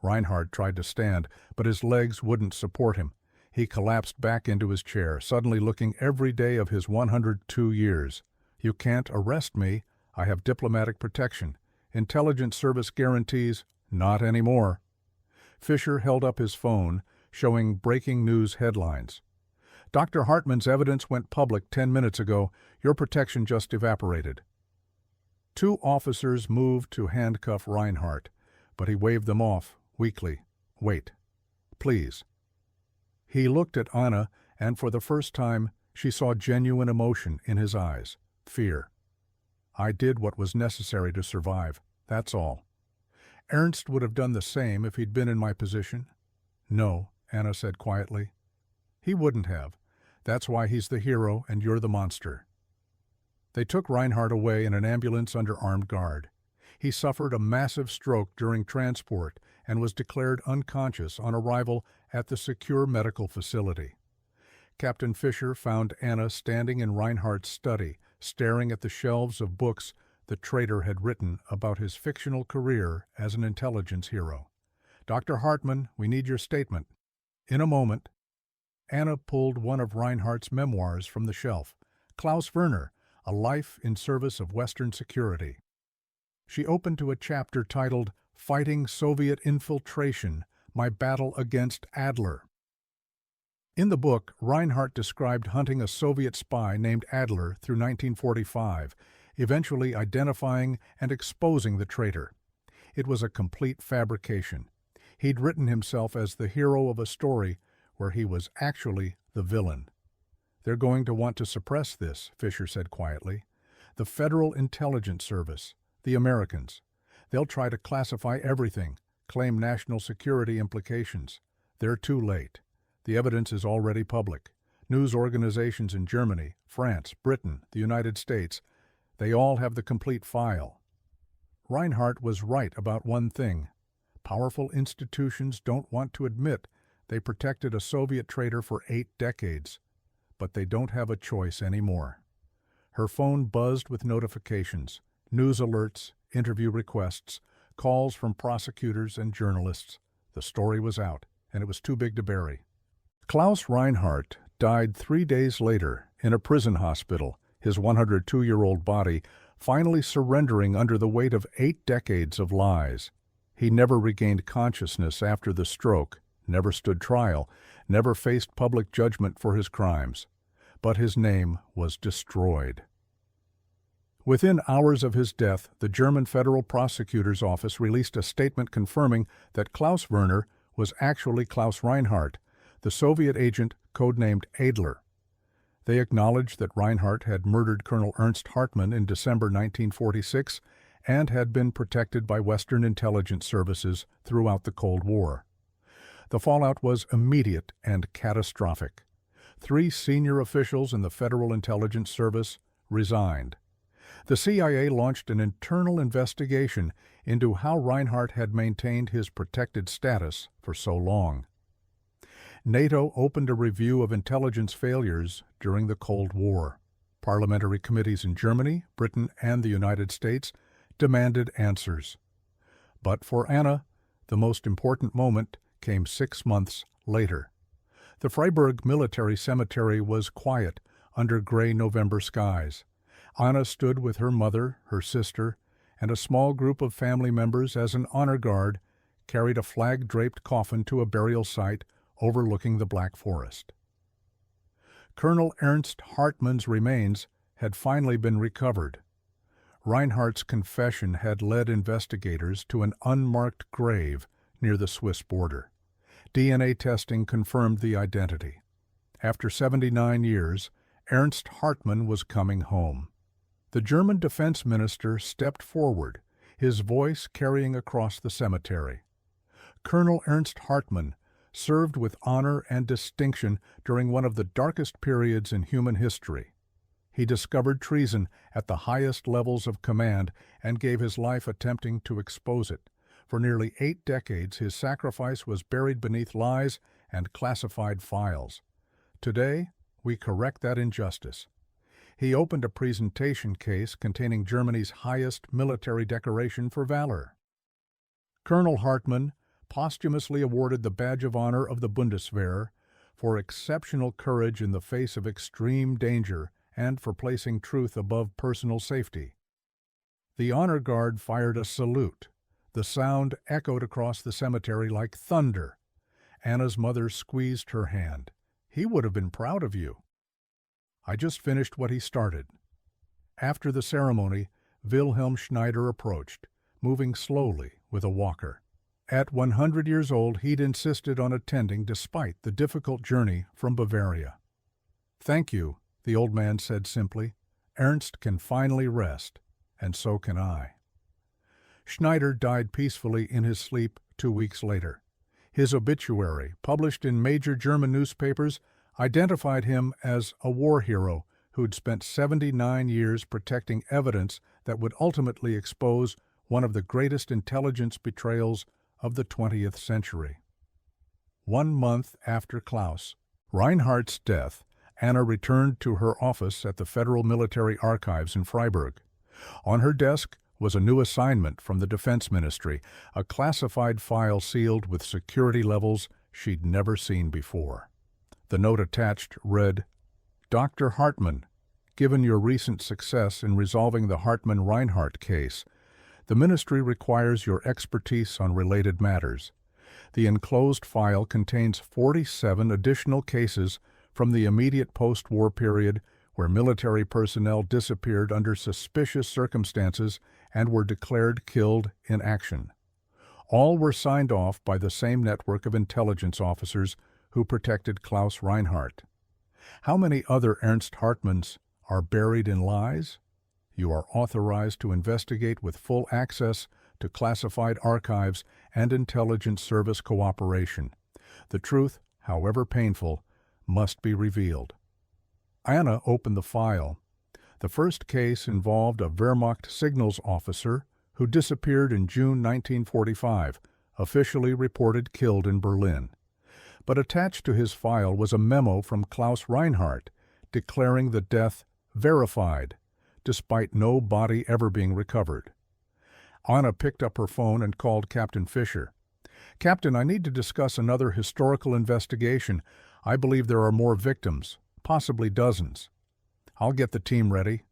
Reinhardt tried to stand, but his legs wouldn't support him. He collapsed back into his chair, suddenly looking every day of his 102 years. "You can't arrest me. I have diplomatic protection. Intelligence Service guarantees, not anymore." Fisher held up his phone, showing breaking news headlines. "Dr. Hartmann's evidence went public 10 minutes ago. Your protection just evaporated." Two officers moved to handcuff Reinhardt, but he waved them off, weakly. "Wait. Please." He looked at Anna, and for the first time, she saw genuine emotion in his eyes. Fear. "I did what was necessary to survive. That's all." "Ernst would have done the same if he'd been in my position." "No," Anna said quietly. "He wouldn't have. That's why he's the hero and you're the monster." They took Reinhardt away in an ambulance under armed guard. He suffered a massive stroke during transport and was declared unconscious on arrival at the secure medical facility. Captain Fisher found Anna standing in Reinhardt's study, staring at the shelves of books the traitor had written about his fictional career as an intelligence hero. "Dr. Hartmann, we need your statement." "In a moment." Anna pulled one of Reinhardt's memoirs from the shelf, Klaus Werner, A Life in Service of Western Security. She opened to a chapter titled Fighting Soviet Infiltration, My Battle Against Adler. In the book, Reinhardt described hunting a Soviet spy named Adler through 1945, eventually identifying and exposing the traitor. It was a complete fabrication. He'd written himself as the hero of a story where he was actually the villain. "They're going to want to suppress this," Fisher said quietly. "The Federal Intelligence Service, the Americans. They'll try to classify everything, claim national security implications. They're too late. The evidence is already public. News organizations in Germany, France, Britain, the United States, they all have the complete file." Reinhardt was right about one thing. Powerful institutions don't want to admit they protected a Soviet traitor for 8 decades. But they don't have a choice anymore. Her phone buzzed with notifications, news alerts, interview requests, calls from prosecutors and journalists. The story was out, and it was too big to bury. Klaus Reinhardt died 3 days later in a prison hospital, his 102-year-old body finally surrendering under the weight of 8 decades of lies. He never regained consciousness after the stroke, never stood trial, never faced public judgment for his crimes. But his name was destroyed. Within hours of his death, the German Federal Prosecutor's Office released a statement confirming that Klaus Werner was actually Klaus Reinhardt, the Soviet agent codenamed Adler. They acknowledged that Reinhardt had murdered Colonel Ernst Hartmann in December 1946 and had been protected by Western intelligence services throughout the Cold War. The fallout was immediate and catastrophic. 3 senior officials in the Federal Intelligence Service resigned. The CIA launched an internal investigation into how Reinhardt had maintained his protected status for so long. NATO opened a review of intelligence failures during the Cold War. Parliamentary committees in Germany, Britain, and the United States demanded answers. But for Anna, the most important moment came 6 months later. The Freiburg Military Cemetery was quiet under gray November skies. Anna stood with her mother, her sister, and a small group of family members as an honor guard carried a flag-draped coffin to a burial site overlooking the Black Forest. Colonel Ernst Hartmann's remains had finally been recovered. Reinhardt's confession had led investigators to an unmarked grave near the Swiss border. DNA testing confirmed the identity. After 79 years, Ernst Hartmann was coming home. The German defense minister stepped forward, his voice carrying across the cemetery. Colonel Ernst Hartmann served with honor and distinction during one of the darkest periods in human history. He discovered treason at the highest levels of command and gave his life attempting to expose it. For nearly 8 decades, his sacrifice was buried beneath lies and classified files. Today, we correct that injustice. He opened a presentation case containing Germany's highest military decoration for valor. Colonel Hartmann posthumously awarded the Badge of Honor of the Bundeswehr for exceptional courage in the face of extreme danger and for placing truth above personal safety. The honor guard fired a salute. The sound echoed across the cemetery like thunder. Anna's mother squeezed her hand. "He would have been proud of you." "I just finished what he started." After the ceremony, Wilhelm Schneider approached, moving slowly with a walker. At 100 years old, he'd insisted on attending despite the difficult journey from Bavaria. "Thank you," the old man said simply. "Ernst can finally rest, and so can I." Schneider died peacefully in his sleep 2 weeks later. His obituary, published in major German newspapers, identified him as a war hero who'd spent 79 years protecting evidence that would ultimately expose one of the greatest intelligence betrayals of the 20th century. 1 month after Klaus Reinhardt's death, Anna returned to her office at the Federal Military Archives in Freiburg. On her desk was a new assignment from the Defense Ministry, a classified file sealed with security levels she'd never seen before. The note attached read, "Dr. Hartmann, given your recent success in resolving the Hartmann-Reinhardt case, the Ministry requires your expertise on related matters. The enclosed file contains 47 additional cases from the immediate post-war period where military personnel disappeared under suspicious circumstances and were declared killed in action. All were signed off by the same network of intelligence officers who protected Klaus Reinhardt. How many other Ernst Hartmanns are buried in lies? You are authorized to investigate with full access to classified archives and intelligence service cooperation. The truth, however painful, must be revealed." Anna opened the file. The first case involved a Wehrmacht signals officer who disappeared in June 1945, officially reported killed in Berlin. But attached to his file was a memo from Klaus Reinhardt declaring the death verified, despite no body ever being recovered. Anna picked up her phone and called Captain Fischer. "Captain, I need to discuss another historical investigation. I believe there are more victims, possibly dozens." "I'll get the team ready."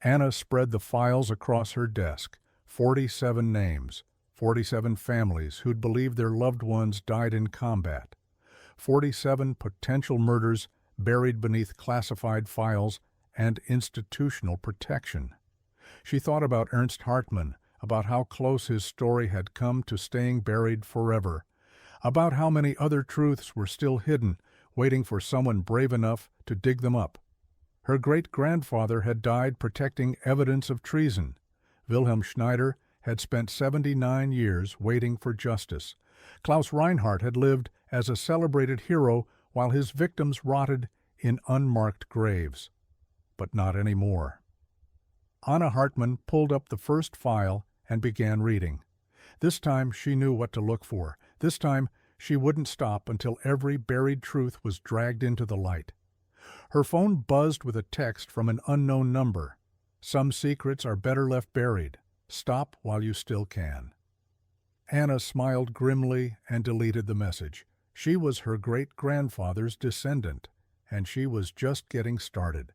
Anna spread the files across her desk. 47 names, 47 families who'd believed their loved ones died in combat. 47 potential murders buried beneath classified files and institutional protection. She thought about Ernst Hartmann, about how close his story had come to staying buried forever, about how many other truths were still hidden, waiting for someone brave enough to dig them up. Her great-grandfather had died protecting evidence of treason. Wilhelm Schneider had spent 79 years waiting for justice. Klaus Reinhardt had lived as a celebrated hero while his victims rotted in unmarked graves. But not anymore. Anna Hartmann pulled up the first file and began reading. This time she knew what to look for. This time she wouldn't stop until every buried truth was dragged into the light. Her phone buzzed with a text from an unknown number. "Some secrets are better left buried. Stop while you still can." Anna smiled grimly and deleted the message. She was her great-grandfather's descendant, and she was just getting started.